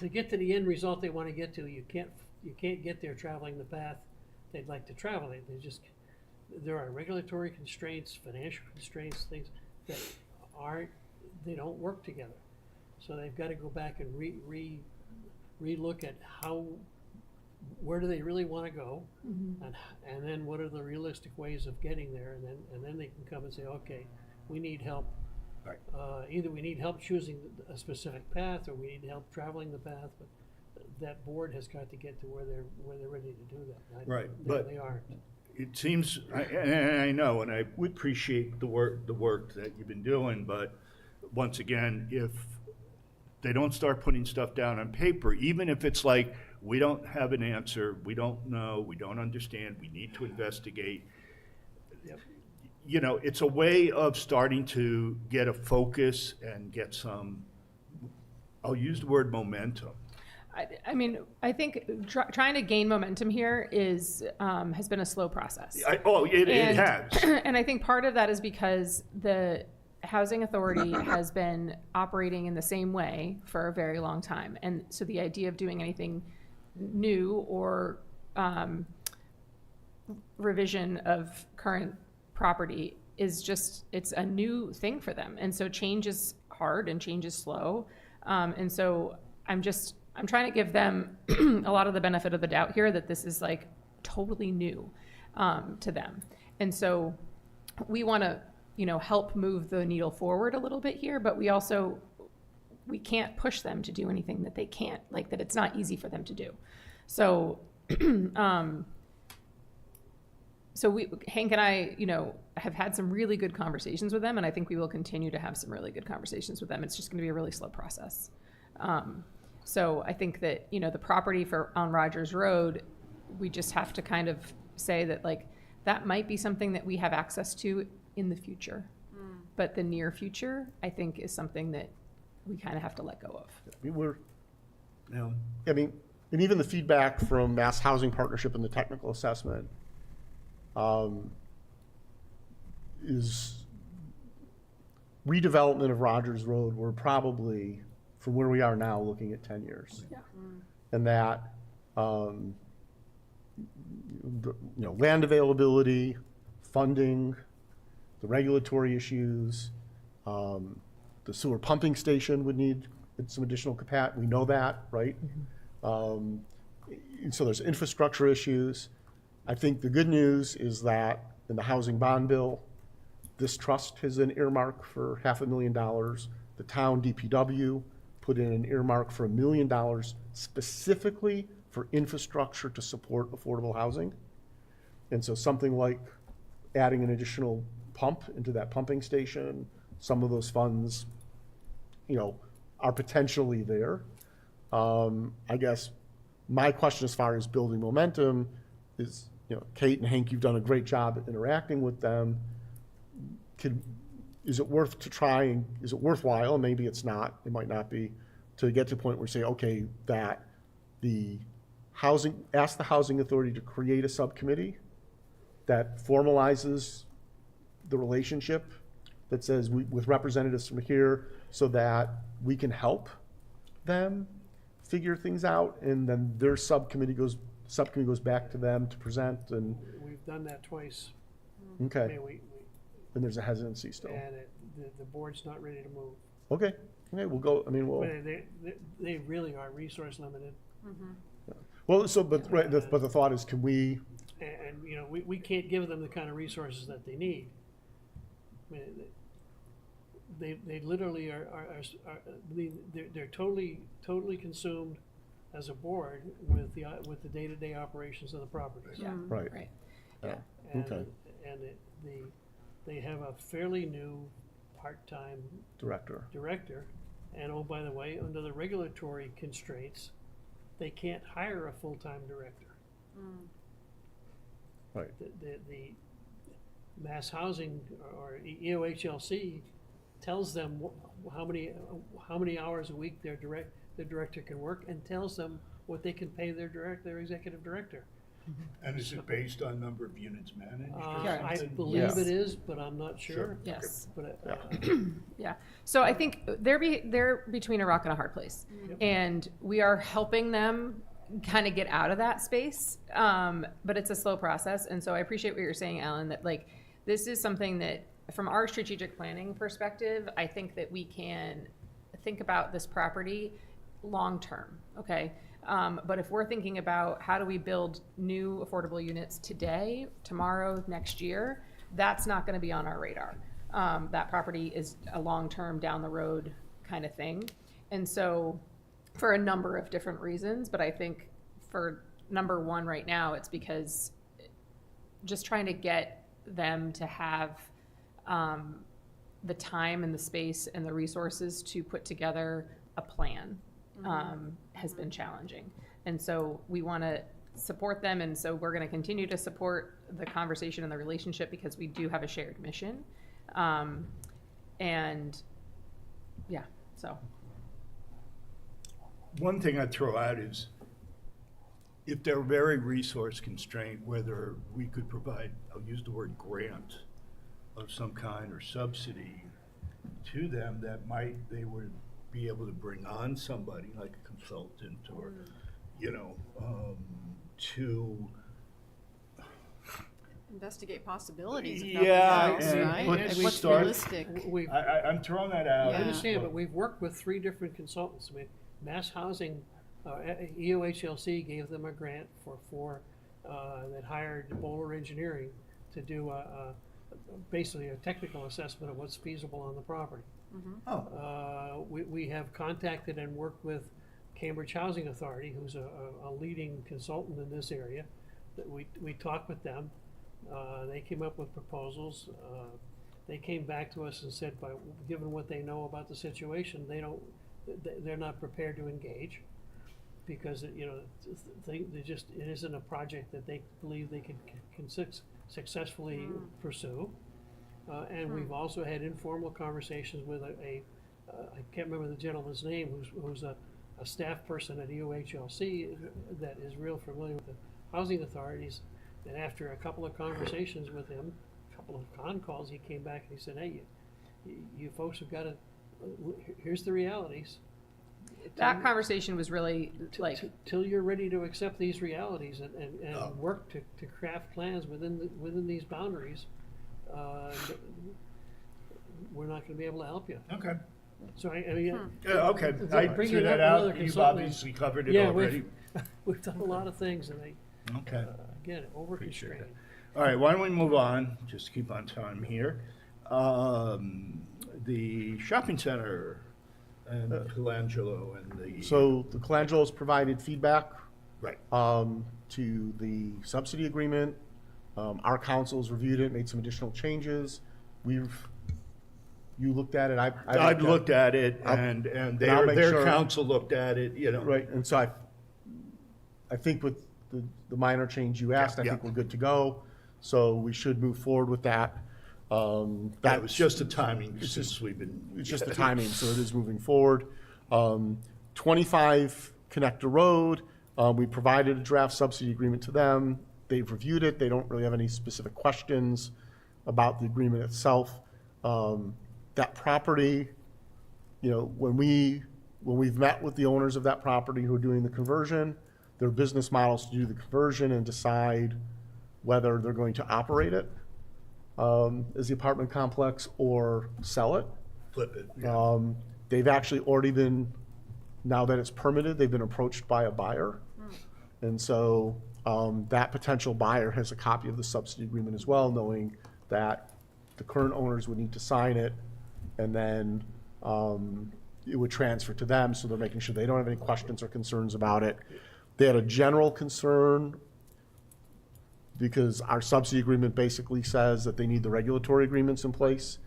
to get to the end result they want to get to, you can't get there traveling the path they'd like to travel. There are regulatory constraints, financial constraints, things that they don't work together. So they've got to go back and re-look at where do they really want to go, and then what are the realistic ways of getting there, and then they can come and say, okay, we need help. Right. Either we need help choosing a specific path, or we need help traveling the path. But that board has got to get to where they're ready to do that. Right, but they aren't. it seems, and I know, and I would appreciate the work that you've been doing, but once again, if they don't start putting stuff down on paper, even if it's like, we don't have an answer, we don't know, we don't understand, we need to investigate. Yep. It's a way of starting to get a focus and get some I'll use the word momentum. I mean, I think trying to gain momentum here is, has been a slow process. It has. And I think part of that is because the housing authority has been operating in the same way for a very long time. And so the idea of doing anything new or revision of current property is just, it's a new thing for them. And so change is hard and change is slow. And so I'm trying to give them a lot of the benefit of the doubt here that this is like totally new to them. And so we want to, help move the needle forward a little bit here, but we can't push them to do anything that they can't, like that it's not easy for them to do. So, Hank and I, have had some really good conversations with them, and I think we will continue to have some really good conversations with them. It's just going to be a really slow process. So I think that, the property on Rogers Road, we just have to kind of say that like, that might be something that we have access to in the future. But the near future, I think, is something that we kind of have to let go of. And even the feedback from Mass Housing Partnership and the technical assessment is redevelopment of Rogers Road. We're probably, from where we are now, looking at 10 years. Yeah. And that, land availability, funding, the regulatory issues, the sewer pumping station would need some additional capacity. We know that, right? And so there's infrastructure issues. I think the good news is that in the housing bond bill, this trust has an earmark for $500,000. The town DPW put in an earmark for $1 million specifically for infrastructure to support affordable housing. And so something like adding an additional pump into that pumping station, some of those funds, are potentially there. I guess my question as far as building momentum is, Kate and Hank, you've done a great job at interacting with them. Is it worthwhile, maybe it's not, it might not be, to get to a point where we say, okay, that ask the housing authority to create a subcommittee that formalizes the relationship, that says with representatives from here, so that we can help them figure things out, and then their subcommittee goes back to them to present, and We've done that twice. okay, We and there's a hesitancy still. and the board's not ready to move. Okay, we'll go. But they really are resource limited, But the thought is, can we? and we can't give them the kind of resources that they need. I mean, they literally they're totally consumed as a board with the day-to-day operations of the properties. Yeah. Right. Right. Yeah. And, Okay. and they have a fairly new part-time Director. and oh, by the way, under the regulatory constraints, they can't hire a full-time director. Right. The Mass Housing or EOHLC tells them how many hours a week their director can work, and tells them what they can pay their executive director. And is it based on number of units managed? I Correct. believe Yes. it is, but I'm not sure. Yes. But Yeah. So I think they're between a rock and a hard place. And we are helping them kind of get out of that space. But it's a slow process. And so I appreciate what you're saying, Alan, that like, this is something that from our strategic planning perspective, I think that we can think about this property long-term, okay? But if we're thinking about how do we build new affordable units today, tomorrow, next year, that's not gonna be on our radar. That property is a long-term down the road kind of thing. And so for a number of different reasons, but I think for number one right now, it's because just trying to get them to have the time and the space and the resources to put together a plan has been challenging. And so we want to support them, and so we're going to continue to support the conversation and the relationship because we do have a shared mission. And yeah, so. one thing I'd throw out is, if they're very resource constrained, whether we could provide, I'll use the word grant of some kind or subsidy to them that they would be able to bring on somebody like a consultant or, to, Investigate possibilities if nothing yeah, else, and right? put- And What's start- realistic? We've, I'm throwing that out. I Yeah. understand, but we've worked with 3 different consultants. I mean, Mass Housing, EOHLC gave them a grant that hired Bowler Engineering to do basically a technical assessment of what's feasible on the property. Oh, We have contacted and worked with Cambridge Housing Authority, who's a leading consultant in this area. That we talked with them. They came up with proposals. They came back to us and said, given what they know about the situation, they're not prepared to engage because, it isn't a project that they believe they can successfully pursue. And we've also had informal conversations with I can't remember the gentleman's name, who's a staff person at EOHLC that is real familiar with the housing authorities. And after a couple of conversations with him, a couple of con calls, he came back and he said, hey, you folks have got to, here's the realities. That conversation was really like, Till you're ready to accept these realities and work to craft plans within these boundaries, we're not gonna be able to help you. okay. So I mean. Yeah, okay, I Bring threw it that up out. another You've consultant. obviously covered it Yeah, already. we've done a lot of things and Okay. again, over constrained. All right, why don't we move on, just to keep on time here. The shopping center and Colangelo and the. So the Colangelo's provided feedback Right, to the subsidy agreement. Our council's reviewed it, made some additional changes. You looked at it, I've looked at it I'll- and I'll their make sure- council looked at it, Right, and so I think with the minor change you asked, I Yeah, think yeah. we're good to go. So we should move forward with that. That was just the timing It's since just- we've been. It's just the timing, so it is moving forward. 25 Connector Road, we provided a draft subsidy agreement to them. They've reviewed it. They don't really have any specific questions about the agreement itself. That property, when we've met with the owners of that property who are doing the conversion, their business models to do the conversion and decide whether they're going to operate it as the apartment complex or sell it. Flip it, yeah. They've actually already been, now that it's permitted, they've been approached by a buyer. And so that potential buyer has a copy of the subsidy agreement as well, knowing that the current owners would need to sign it, and then it would transfer to them, so they're making sure they don't have any questions or concerns about it. They had a general concern because our subsidy agreement basically says that they need the regulatory agreements in place.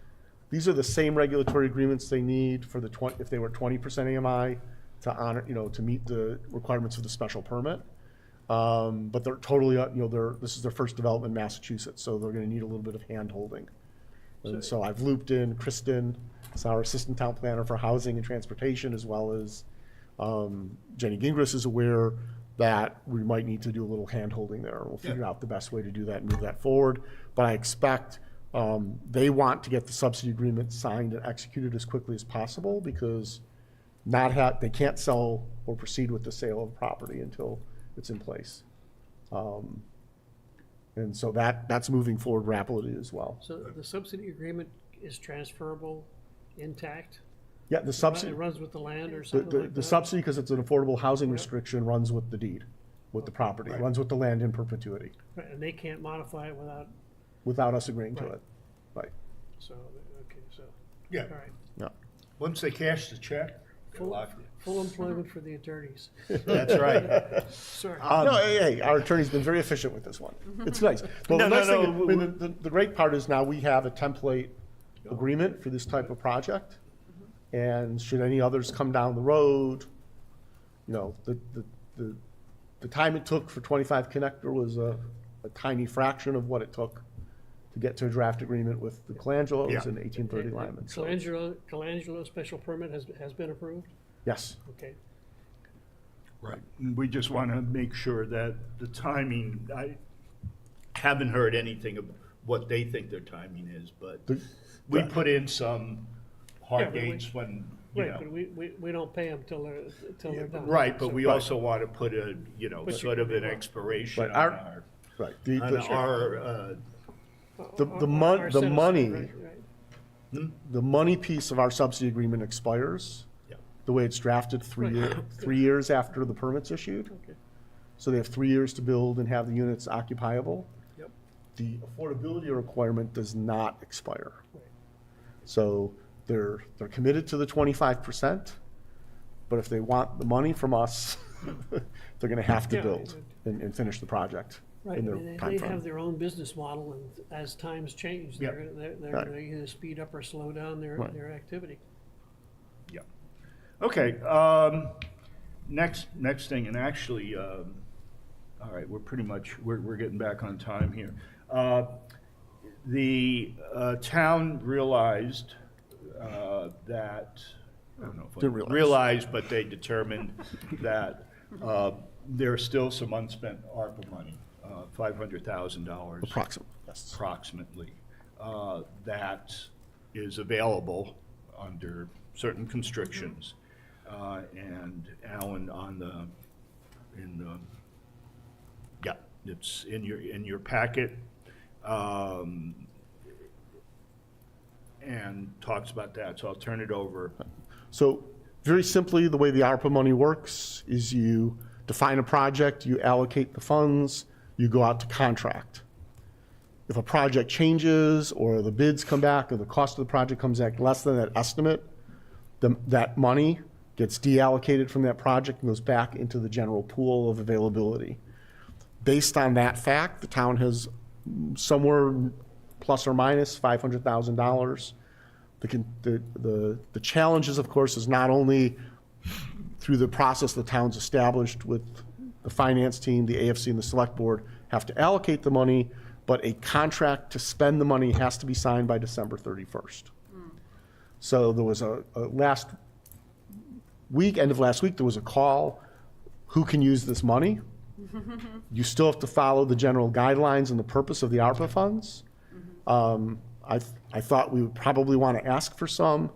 These are the same regulatory agreements they need for if they were 20% AMI to honor, to meet the requirements of the special permit. But they're totally, this is their first development in Massachusetts, so they're gonna need a little bit of hand-holding. And so I've looped in Kristen, it's our Assistant Town Planner for Housing and Transportation, as well as Jenny Gingras is aware that we might need to do a little hand-holding there. We'll figure out the best way to do that and move that forward. But I expect they want to get the subsidy agreement signed and executed as quickly as possible, because they can't sell or proceed with the sale of property until it's in place. And so that's moving forward rapidly as well. So the subsidy agreement is transferable, intact? Yeah, the subsidy. It runs with the land or something like that? The subsidy, because it's an affordable housing restriction, runs with the deed, with the property, Right. runs with the land in perpetuity, Right, and they can't modify it without us agreeing to Right. it. Right, so, okay, so, Yeah, all right. yeah. once they cash the check, they're Full, locked in. full employment for the attorneys. That's right. Sorry. No, hey, our attorney's been very efficient with this one. It's nice. Well, No, the nice no, thing, no, I mean, the great part is now we have a template agreement for this type of project. And should any others come down the road, the time it took for 25 Connector was a tiny fraction of what it took to get to a draft agreement with the Colangelos Yeah. and 1830 Lyman. So, Colangelo special permit has been approved? yes. Okay. Right. We just want to make sure that the timing, I haven't heard anything of what they think their timing is, but we put in some Yeah, hard but we- dates when, you Right, but know. we don't pay them till they're done. Right, but So- we also want to put a, you know, But you sort can of do an what? expiration Right, on our- Right. The, on the, our, the Our citizens, money, right, right. the money piece of our subsidy agreement expires, yeah. the way it's drafted, Right. 3 years after the permit's issued. Okay. So they have 3 years to build and have the units occupiable. Yep. The affordability requirement does not expire. Right. So they're committed to the 25%, but if they want the money from us, they're gonna have to Yeah, build and finish the project Right, in their I mean, they timeframe. have their own business model, and as times change, Yeah. they're Right. gonna either speed up or slow down Right. their activity. Yeah. Okay, next thing, and actually, all right, we're pretty much, we're getting back on time here. The town realized that, I don't know if Didn't realize. realized, but they determined that there's still some unspent ARPA money, $500,000 Approximately, yes. approximately, that is available under certain constrictions. And Alan yeah, it's in your packet. And talks about that, so I'll turn it over. So very simply, the way the ARPA money works is you define a project, you allocate the funds, you go out to contract. If a project changes or the bids come back or the cost of the project comes back less than that estimate, that money gets deallocated from that project and goes back into the general pool of availability. Based on that fact, the town has somewhere plus or minus $500,000. The challenges, of course, is not only through the process the town's established with the finance team, the AFC, and the select board have to allocate the money, but a contract to spend the money has to be signed by December 31st. So there was a last week, end of last week, there was a call, who can use this money? You still have to follow the general guidelines and the purpose of the ARPA funds. I thought we would probably want to ask for some.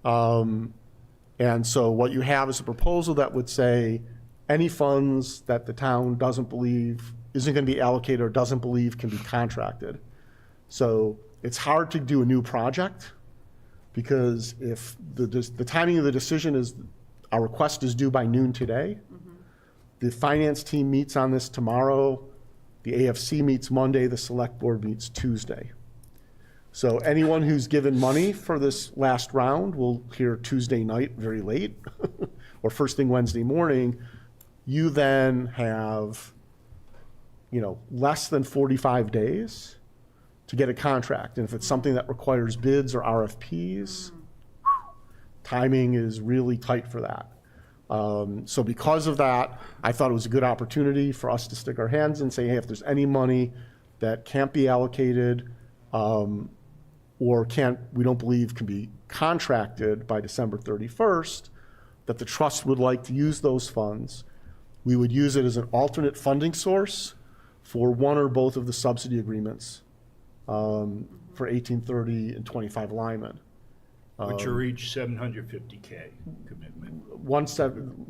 And so what you have is a proposal that would say any funds that the town doesn't believe isn't going to be allocated or doesn't believe can be contracted. So it's hard to do a new project because if the timing of the decision is, our request is due by noon today. The finance team meets on this tomorrow. The AFC meets Monday. The select board meets Tuesday. So anyone who's given money for this last round will hear Tuesday night very late or first thing Wednesday morning. You then have, less than 45 days to get a contract. And if it's something that requires bids or RFPs, timing is really tight for that. So because of that, I thought it was a good opportunity for us to stick our hands and say, hey, if there's any money that can't be allocated or we don't believe can be contracted by December 31st, that the trust would like to use those funds, we would use it as an alternate funding source for one or both of the subsidy agreements for 1830 and 25 Lyman. Which are each $750K commitment.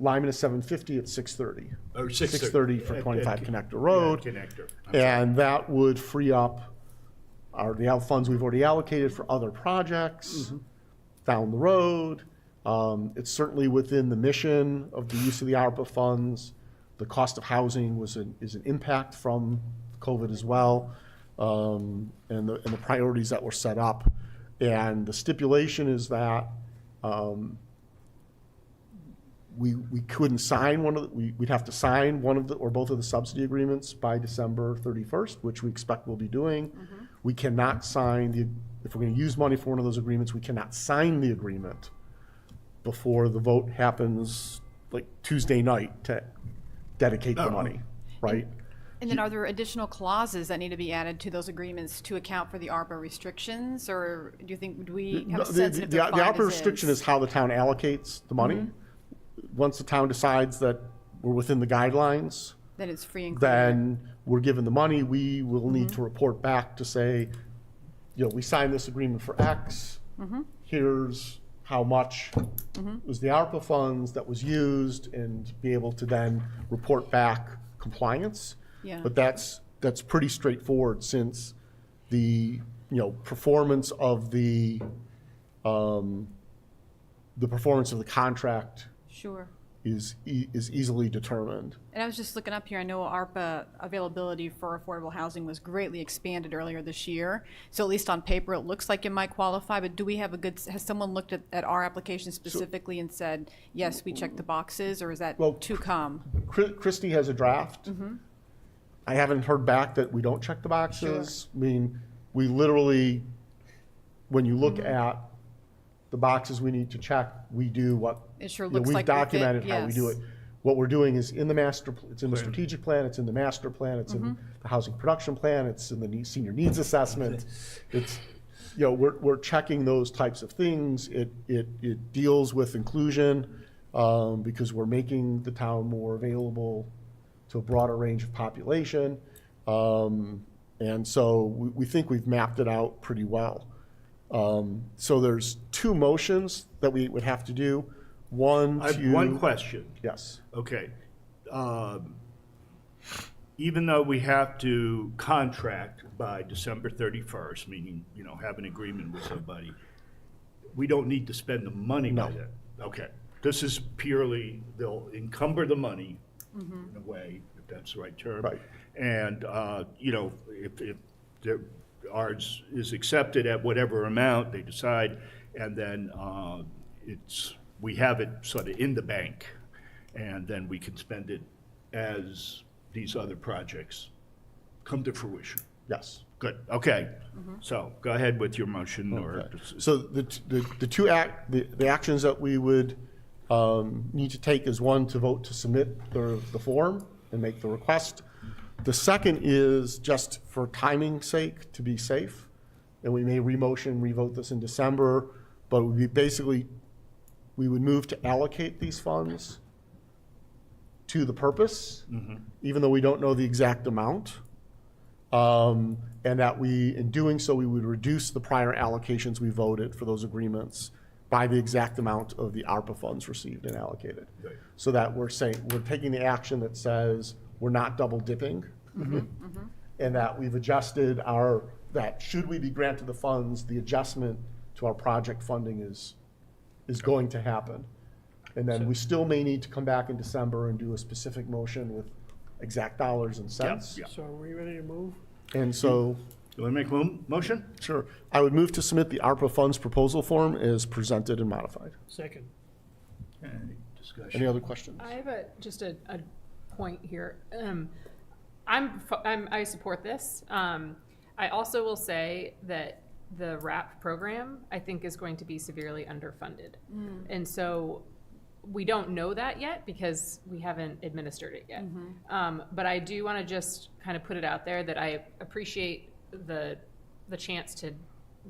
Lyman is 750 at 630. Or 630 for 25 Connector Road. Yeah, Connector. And that would free up the funds we've already allocated for other projects down the road. It's certainly within the mission of the use of the ARPA funds. The cost of housing is an impact from COVID as well, and the priorities that were set up. And the stipulation is that we couldn't sign we'd have to sign one of the or both of the subsidy agreements by December 31st, which we expect we'll be doing. We cannot sign if we're going to use money for one of those agreements, we cannot sign the agreement before the vote happens like Tuesday night to dedicate the money, right? And then are there additional clauses that need to be added to those agreements to account for the ARPA restrictions? Or do you think, do we have a sense that if The they're fine ARPA as restriction is? is how the town allocates the money. Once the town decides that we're within the guidelines, Then it's free and clear. then we're given the money, we will need to report back to say, we signed this agreement for X. Here's how much was the ARPA funds that was used, and be able to then report back compliance. Yeah. But that's pretty straightforward, since the, performance of the performance of the contract Sure. is easily determined. And I was just looking up here, I know ARPA availability for affordable housing was greatly expanded earlier this year. So at least on paper, it looks like it might qualify, but do we have has someone looked at our application specifically and said, yes, we checked the boxes, or is that Well, to come? Christie has a draft. I haven't heard back that we don't check the boxes. I mean, we literally, when you look at the boxes we need to check, we do what. It sure you know, looks we've like we fit, documented how we do yes. it. What we're doing is in the it's in the strategic plan, it's in the master plan, it's in the housing production plan, it's in the senior needs assessment. It's, we're checking those types of things. It deals with inclusion, because we're making the town more available to a broader range of population. And so we think we've mapped it out pretty well. So there's 2 motions that we would have to do. One I to. have one question. Yes. Okay. Even though we have to contract by December 31st, meaning, have an agreement with somebody, we don't need to spend the money by No. then? Okay. This is purely, they'll encumber the money in a way, if that's the right term. Right. And, if ours is accepted at whatever amount they decide, and then we have it sort of in the bank, and then we can spend it as these other projects come to fruition. Yes. Good, okay. So go ahead with your motion, or, Okay. So the actions that we would need to take is, one, to vote to submit the form and make the request. The second is just for timing's sake, to be safe, and we may revote this in December, but we would move to allocate these funds to the purpose, even though we don't know the exact amount. And that in doing so, we would reduce the prior allocations we voted for those agreements by the exact amount of the ARPA funds received and allocated. Right. So that we're taking the action that says we're not double dipping. And that we've adjusted that should we be granted the funds, the adjustment to our project funding is going to happen. And then we still may need to come back in December and do a specific motion with exact dollars and cents. Yeah. So are we ready to move? And so, You want to make a motion? sure, I would move to submit the ARPA funds proposal form as presented and modified. Second. Any discussion? Any other questions? I have just a point here. I support this. I also will say that the RAP program, I think, is going to be severely underfunded. And so we don't know that yet because we haven't administered it yet. But I do want to just kind of put it out there that I appreciate the chance to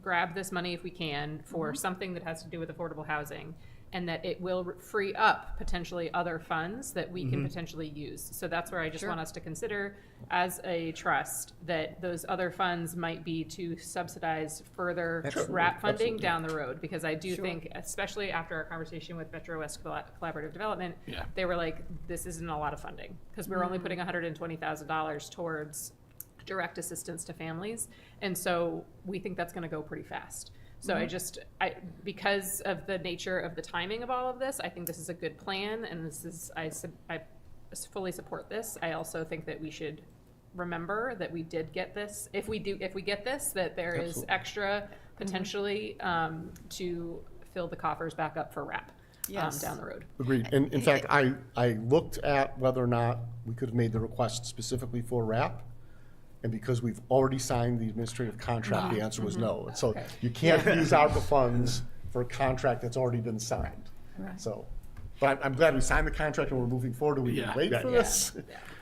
grab this money if we can for something that has to do with affordable housing, and that it will free up potentially other funds that we can potentially use. So that's where I just want us to consider as a trust that those other funds might be to subsidize further RAP funding down the road. Because I do think, especially after our conversation with Metro West Collaborative Development, they were like, this isn't a lot of funding because we're only putting $120,000 towards direct assistance to families. And so we think that's gonna go pretty fast. So because of the nature of the timing of all of this, I think this is a good plan, and I fully support this. I also think that we should remember that we did get this. If we get this, that there is extra potentially to fill the coffers back up for RAP down the road. Agreed. And in fact, I looked at whether or not we could have made the request specifically for RAP. And because we've already signed the administrative contract, the answer was no. And so you can't use ARPA funds for a contract that's already been signed. Right. So, but I'm glad we signed the contract and we're moving forward. We can wait for this.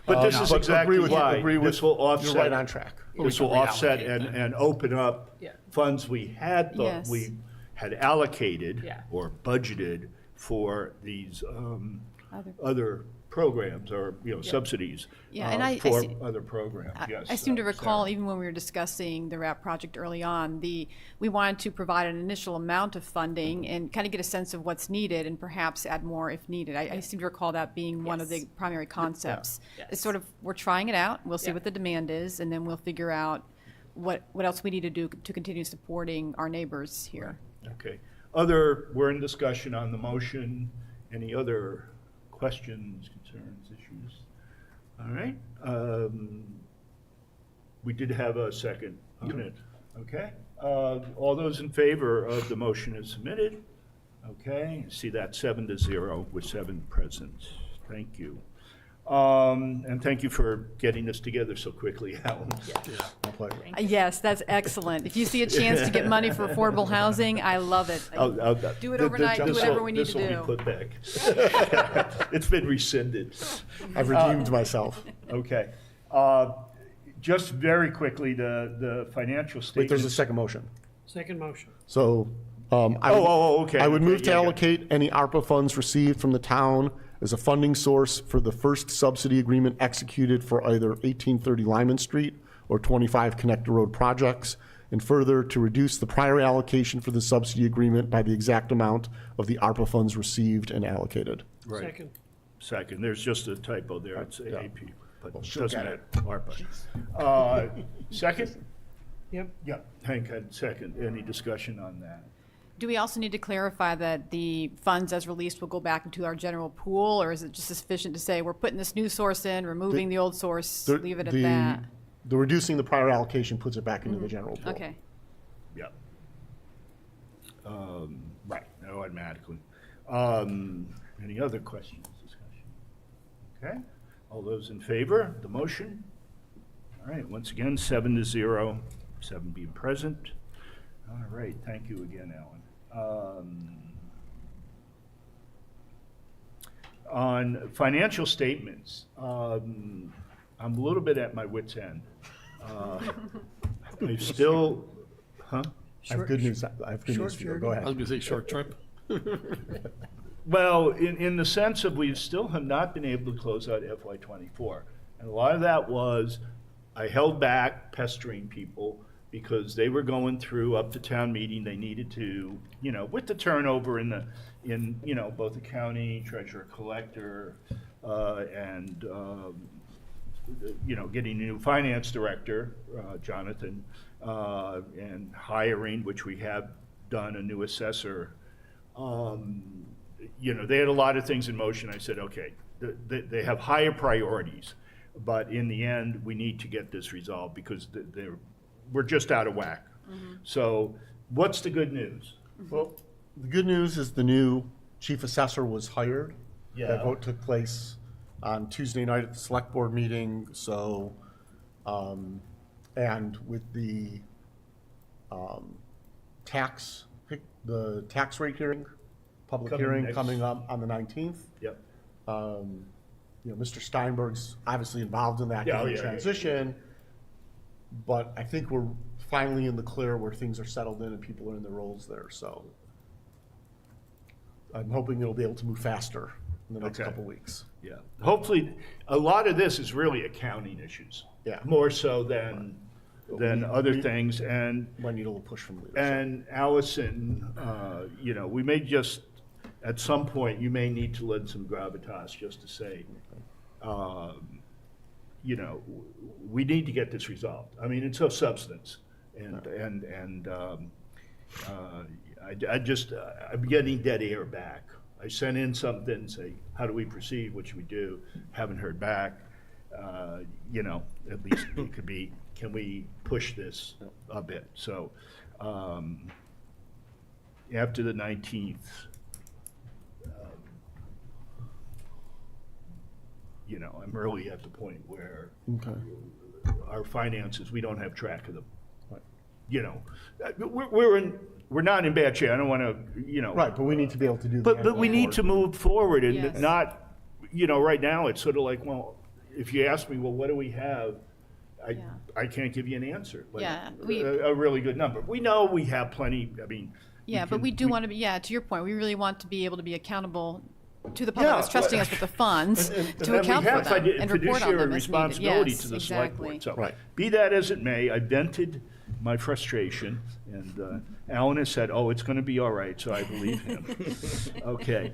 But this is exactly why agree with this will You're offset. right on track. This will offset and open up Yeah. funds we had, Yes. we had allocated Yeah. or budgeted for these other programs or, subsidies Yeah, and I for see- other programs, yes. I seem to recall, Sarah. even when we were discussing the RAP project early on, we wanted to provide an initial amount of funding and kind of get a sense of what's needed and perhaps add more if needed. I seem to recall that being one of the Yes. primary concepts. Yes. It's sort of, we're trying it out, we'll see Yeah. what the demand is, and then we'll figure out what else we need to do to continue supporting our neighbors here. Okay. We're in discussion on the motion. Any other questions, concerns, issues? All right. We did have a second on it. Okay. All those in favor of the motion as submitted? Okay. See that 7-0 with 7 present. Thank you. And thank you for getting this together so quickly, Alan. My pleasure. Yes, that's excellent. If you see a chance to get money for affordable housing, I love it. Do it overnight, do whatever we need to This do. will be put back. It's been rescinded. I've redeemed myself. Okay. Just very quickly, the financial Wait, there's a statements. second motion. Second motion. So, Okay. I would okay, move to yeah, yeah. allocate any ARPA funds received from the town as a funding source for the first subsidy agreement executed for either 1830 Lyman Street or 25 Connector Road projects, and further to reduce the prior allocation for the subsidy agreement by the exact amount of the ARPA funds received and allocated. Right. Second. Second, there's just a typo there, it's Yeah. AP, but it she'll doesn't get matter, ARPA. Second? Yep. Yeah, Hank had second. Any discussion on that? Do we also need to clarify that the funds as released will go back into our general pool, or is it just sufficient to say, we're putting this new source in, removing the old source, The- leave it at the- that? The reducing the prior allocation puts it back into the general pool. Okay. Yeah. Right, no, automatically. Any other questions, discussion? Okay, all those in favor of the motion? All right, once again, 7-0, 7 being present. All right, thank you again, Alan. On financial statements, I'm a little bit at my wit's end. I still, huh? I have good news, for you. Go I was ahead. gonna say short trip. Well, in the sense of we still have not been able to close out FY '24. And a lot of that was, I held back pestering people because they were going through up to town meeting, they needed to, with the turnover in both the county treasurer collector, and, getting a new finance director, Jonathan, and hiring, which we have done, a new assessor. They had a lot of things in motion. I said, okay, they have higher priorities, but in the end, we need to get this resolved because we're just out of whack. So what's the good news? Well, the good news is the new chief assessor was hired. Yeah. That vote took place on Tuesday night at the select board meeting, so, and with the tax rate hearing, public Coming hearing next- coming up on the 19th. Yep. Mr. Steinberg's obviously involved in that Yeah, kind yeah, of yeah. transition, but I think we're finally in the clear where things are settled in and people are in their roles there, so I'm hoping it'll be able to move faster in the next Okay. couple weeks. Yeah. Hopefully, a lot of this is really accounting issues. Yeah. More so than other things. And Might need a little push from leadership. And Allison, we may just, at some point, you may need to lend some gravitas just to say, we need to get this resolved. I mean, it's of substance. I'm getting dead air back. I sent in something, say, how do we proceed? What should we do? Haven't heard back. At least it could be, can we push this a bit? So, after the 19th, I'm really at the point where Okay. our finances, we don't have track of them. Right. We're not in bad shape. I don't want to, Right, but we need to be able to do. the But we need to move forward and Yes. not, right now, it's sort of like, well, if you ask me, well, what do we have? Yeah. I can't give you an answer. like, Yeah, a really good number. We know we have plenty, I mean. Yeah, but we do want to be, to your point, we really want to be able to be accountable to the public that's Yeah, trusting us with the funds to And account we for have them and report on fiduciary them as needed. responsibility Yes, to the select exactly. board. So, Right. be that as it may, I vented my frustration, and Alan has said, "Oh, it's going to be all right," so I believe him. Okay.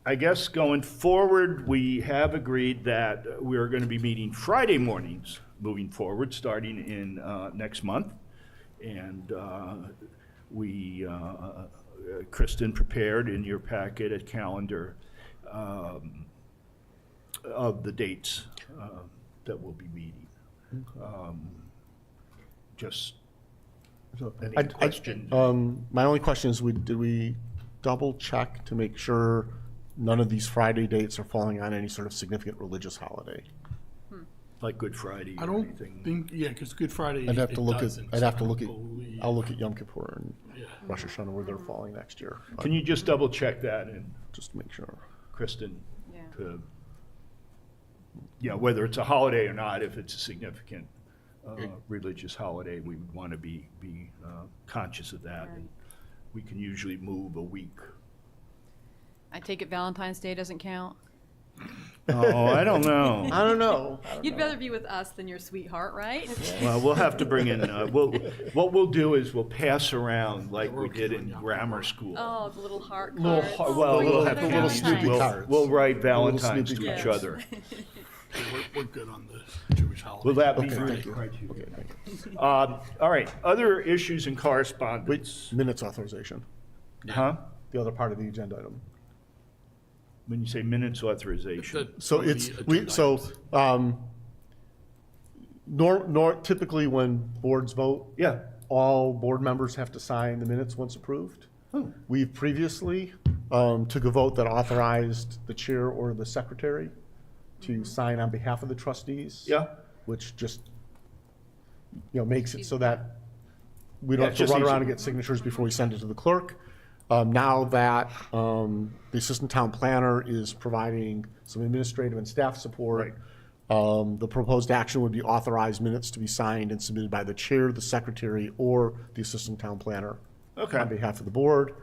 I guess going forward, we have agreed that we are going to be meeting Friday mornings moving forward, starting in next month. And Kristen prepared in your packet a calendar of the dates that we'll be meeting. Just any questions? My only question is, did we double check to make sure none of these Friday dates are falling on any sort of significant religious holiday? Like Good Friday I or don't anything? think, yeah, because Good Friday, I'd have it to look at, doesn't, I'd have to I look at, believe. I'll look at Yom Kippur and Yeah. Rosh Hashanah where they're falling next year, Can you just double check that, and just to make sure. Kristen, Yeah. to, whether it's a holiday or not, if it's a significant religious holiday, we would want to be conscious of that. And we can usually move a week. I take it Valentine's Day doesn't count? Oh, I don't know. I don't know. You'd rather be with us than your sweetheart, right? Well, we'll have to bring in, what we'll do is we'll pass around like we did in grammar school. Oh, the little heart Little cards. heart- Well, we'll have little candies, and Snoopy cards. we'll write Valentines Snoopy to each cards. other. Yeah, we're good on the Jewish holiday. Will that be Okay, your thank you. criteria? Okay, thank you. All right, other issues and Wait, correspondence? minutes authorization, Huh? the other part of the agenda item. When you say minutes authorization? So The it's, agenda items. typically when boards vote, Yeah. all board members have to sign the minutes once approved. Oh. We've previously took a vote that authorized the chair or the secretary to sign on behalf of the trustees. Yeah. Which just, makes it so that we don't Yeah, have to it's run just around and easier. get signatures before we send it to the clerk. Now that the assistant town planner is providing some administrative and staff support, the proposed action would be authorized minutes to be signed and submitted by the chair, the secretary, or the assistant town planner Okay. on behalf of the board.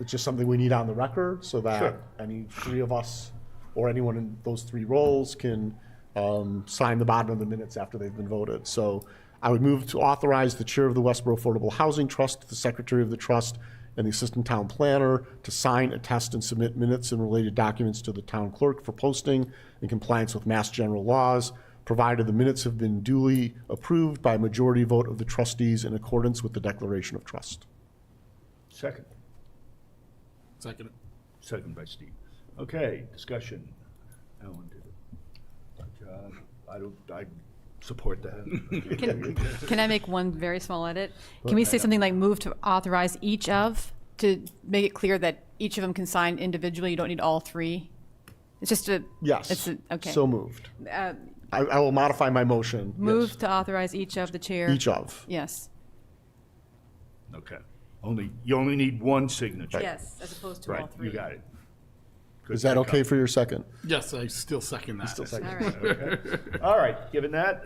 It's just something we need on the record so that Sure. any three of us or anyone in those three roles can sign the bottom of the minutes after they've been voted. So I would move to authorize the chair of the Westborough Affordable Housing Trust, the secretary of the trust, and the assistant town planner to sign, attest, and submit minutes and related documents to the town clerk for posting in compliance with Mass General laws, provided the minutes have been duly approved by a majority vote of the trustees in accordance with the declaration of trust. Second. Second. Second by Steve. Okay, discussion. Alan did it. Good job. I support that. Can I make one very small edit? Can we say something like move to authorize each of, to make it clear that each of them can sign individually? You don't need all three? It's just a. Yes. It's a, okay. So moved. Uh, I will modify my motion. Move to authorize each of the chair. Each of. Yes. Okay. You only need one signature. Yes, as opposed to all Right, three. you got it. Good Is that catch. okay for your second? Yes, I still second that. Still second. All right. Okay. All right, given that,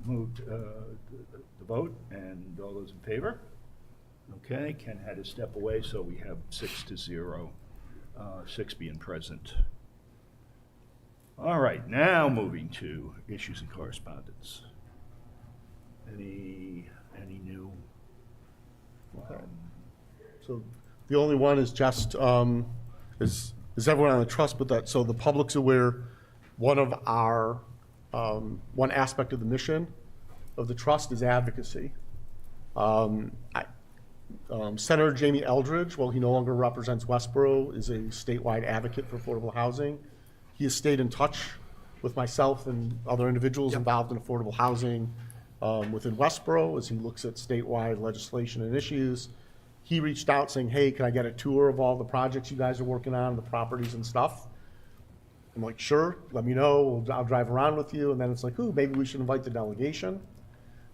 moved the vote, and all those in favor? Okay, Ken had to step away, so we have 6-0, 6 being present. All right, now moving to issues and correspondence. Any new? So the only one is just, is everyone on the trust, but that, so the public's aware, one of our, one aspect of the mission of the trust is advocacy. Senator Jamie Eldridge, while he no longer represents Westborough, is a statewide advocate for affordable housing. He has stayed in touch with myself and other individuals involved in affordable housing within Westborough as he looks at statewide legislation and issues. He reached out saying, hey, can I get a tour of all the projects you guys are working on, the properties and stuff? I'm like, sure, let me know, I'll drive around with you. And then it's like, ooh, maybe we should invite the delegation.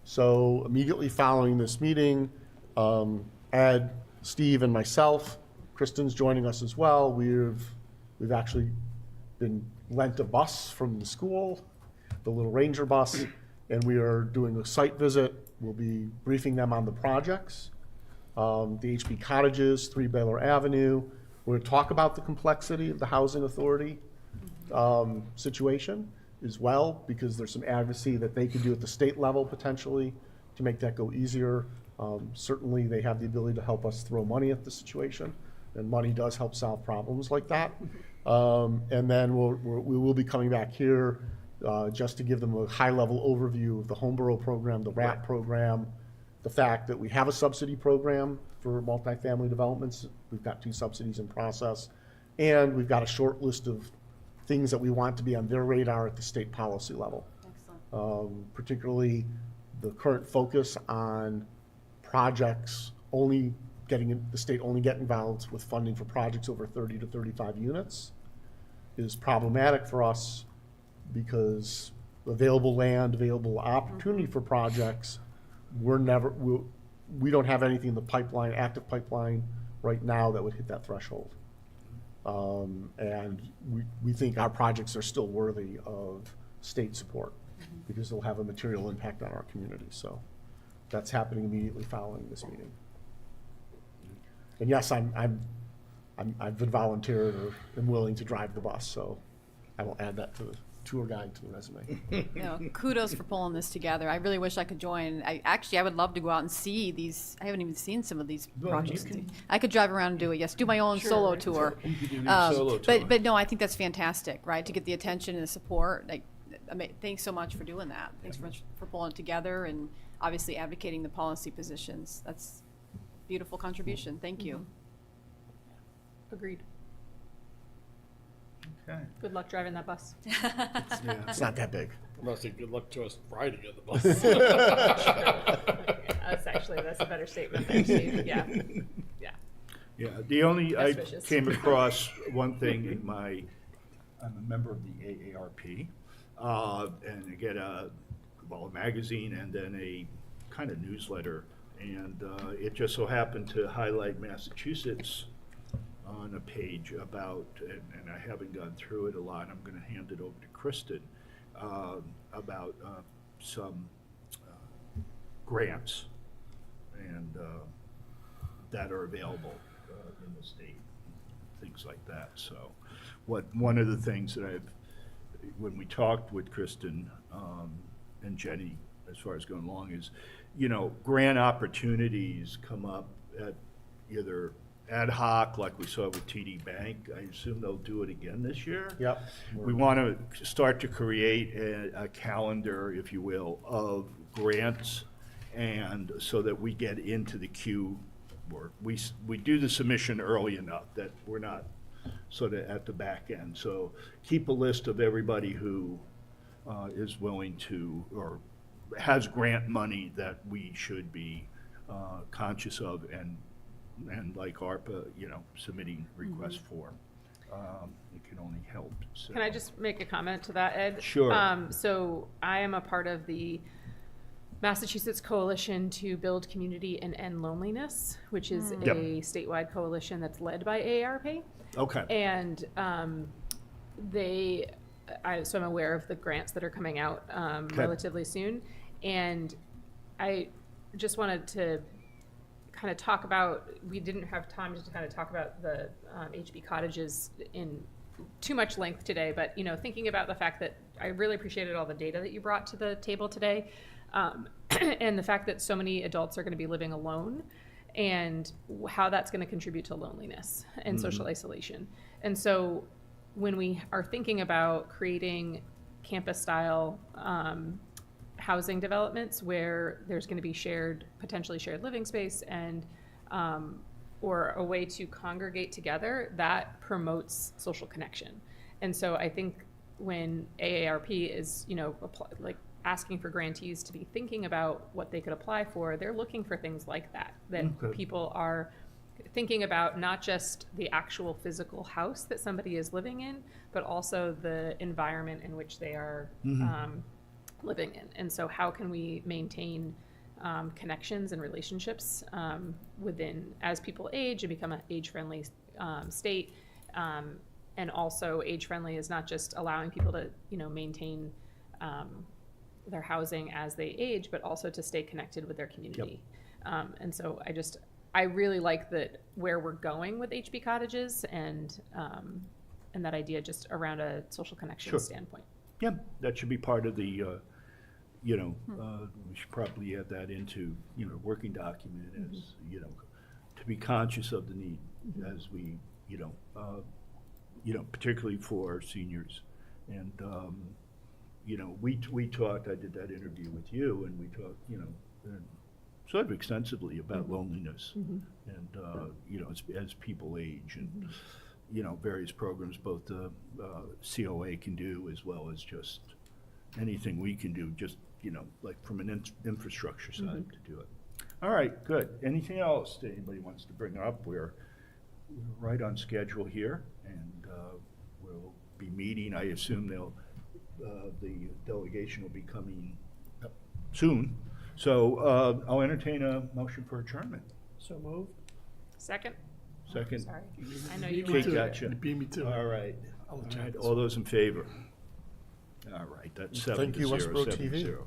So immediately following this meeting, Ed, Steve, and myself, Kristen's joining us as well. We've actually been lent a bus from the school, the little Ranger bus, and we are doing a site visit. We'll be briefing them on the projects. the HB Cottages, 3 Baylor Avenue. We're going to talk about the complexity of the housing authority situation as well, because there's some advocacy that they could do at the state level potentially to make that go easier. Certainly, they have the ability to help us throw money at the situation, and money does help solve problems like that. And then we will be coming back here just to give them a high-level overview of the Homeborough program, the RAP program, the fact that we have a subsidy program for multifamily developments. We've got 2 subsidies in process, and we've got a short list of things that we want to be on their radar at the state policy level. Excellent. Particularly the current focus on projects only the state only get involved with funding for projects over 30 to 35 units is problematic for us because available land, available opportunity for projects, we don't have anything in the pipeline, active pipeline right now that would hit that threshold. And we think our projects are still worthy of state support because they'll have a material impact on our community. So that's happening immediately following this meeting. And yes, I've been volunteered or am willing to drive the bus, so I will add that to the tour guide to the resume. Kudos for pulling this together. I really wish I could join. I would love to go out and see these. I haven't even seen some of these projects. I could drive around and do it. Yes, do my own solo tour. But no, I think that's fantastic, right? To get the attention and the support. Thanks so much for doing that. Thanks for pulling it together and obviously advocating the policy positions. That's a beautiful contribution. Thank you. Agreed. Okay. Good luck driving that bus. It's not that big. Unless say good luck to us riding on the bus. That's a better statement there, Steve. Yeah. Yeah. Yeah, the only, I Best wishes. came across one thing in I'm a member of the AARP, and I get a magazine and then a kind of newsletter, and it just so happened to highlight Massachusetts on a page about, and I haven't gone through it a lot, I'm going to hand it over to Kristen, about some grants and that are available in the state, things like that. So one of the things that when we talked with Kristen and Jenny, as far as going along, is, grant opportunities come up at either ad hoc, like we saw with TD Bank. I assume they'll do it again this year. Yep. We want to start to create a calendar, if you will, of grants, and so that we get into the queue, or we do the submission early enough that we're not sort of at the back end. So keep a list of everybody who is willing to, or has grant money that we should be conscious of, and like ARPA, submitting requests for. It can only help. So. Can I just make a comment to that, Ed? Sure. So I am a part of the Massachusetts Coalition to Build Community and End Loneliness, which is Yep. a statewide coalition that's led by AARP. Okay. And so I'm aware of the grants that are coming out relatively soon. And I just wanted to kind of talk about, we didn't have time to kind of talk about the HB cottages in too much length today, but thinking about the fact that I really appreciated all the data that you brought to the table today, and the fact that so many adults are going to be living alone, and how that's going to contribute to loneliness and social isolation. And so when we are thinking about creating campus-style housing developments where there's going to be potentially shared living space and or a way to congregate together, that promotes social connection. And so I think when AARP is, asking for grantees to be thinking about what they could apply for, they're looking for things like that people are thinking about, not just the actual physical house that somebody is living in, but also the environment in which they are living in. And so how can we maintain connections and relationships as people age and become an age-friendly state. And also age-friendly is not just allowing people to, maintain their housing as they age, but also to stay connected with their community. And so I really like that where we're going with HB cottages and that idea just around a social connection Sure. standpoint. Yeah, that should be part of the, we should probably add that into, working document as, to be conscious of the need as we, particularly for seniors. And, we talked, I did that interview with you, and we talked, sort of extensively about loneliness. And, as people age and, various programs both the COA can do as well as just anything we can do, just, like from an infrastructure side to do it. All right, good. Anything else that anybody wants to bring up? We're right on schedule here, and we'll be meeting. I assume the delegation will be coming up soon. So I'll entertain a motion for adjournment. So moved. Second? Second. Sorry. I know you Kate, wanted to. gotcha. You beat me to it. All right. I'll All check right. this All those in favor? All right, that's 7-0, Thank you, Westborough 7-0. TV.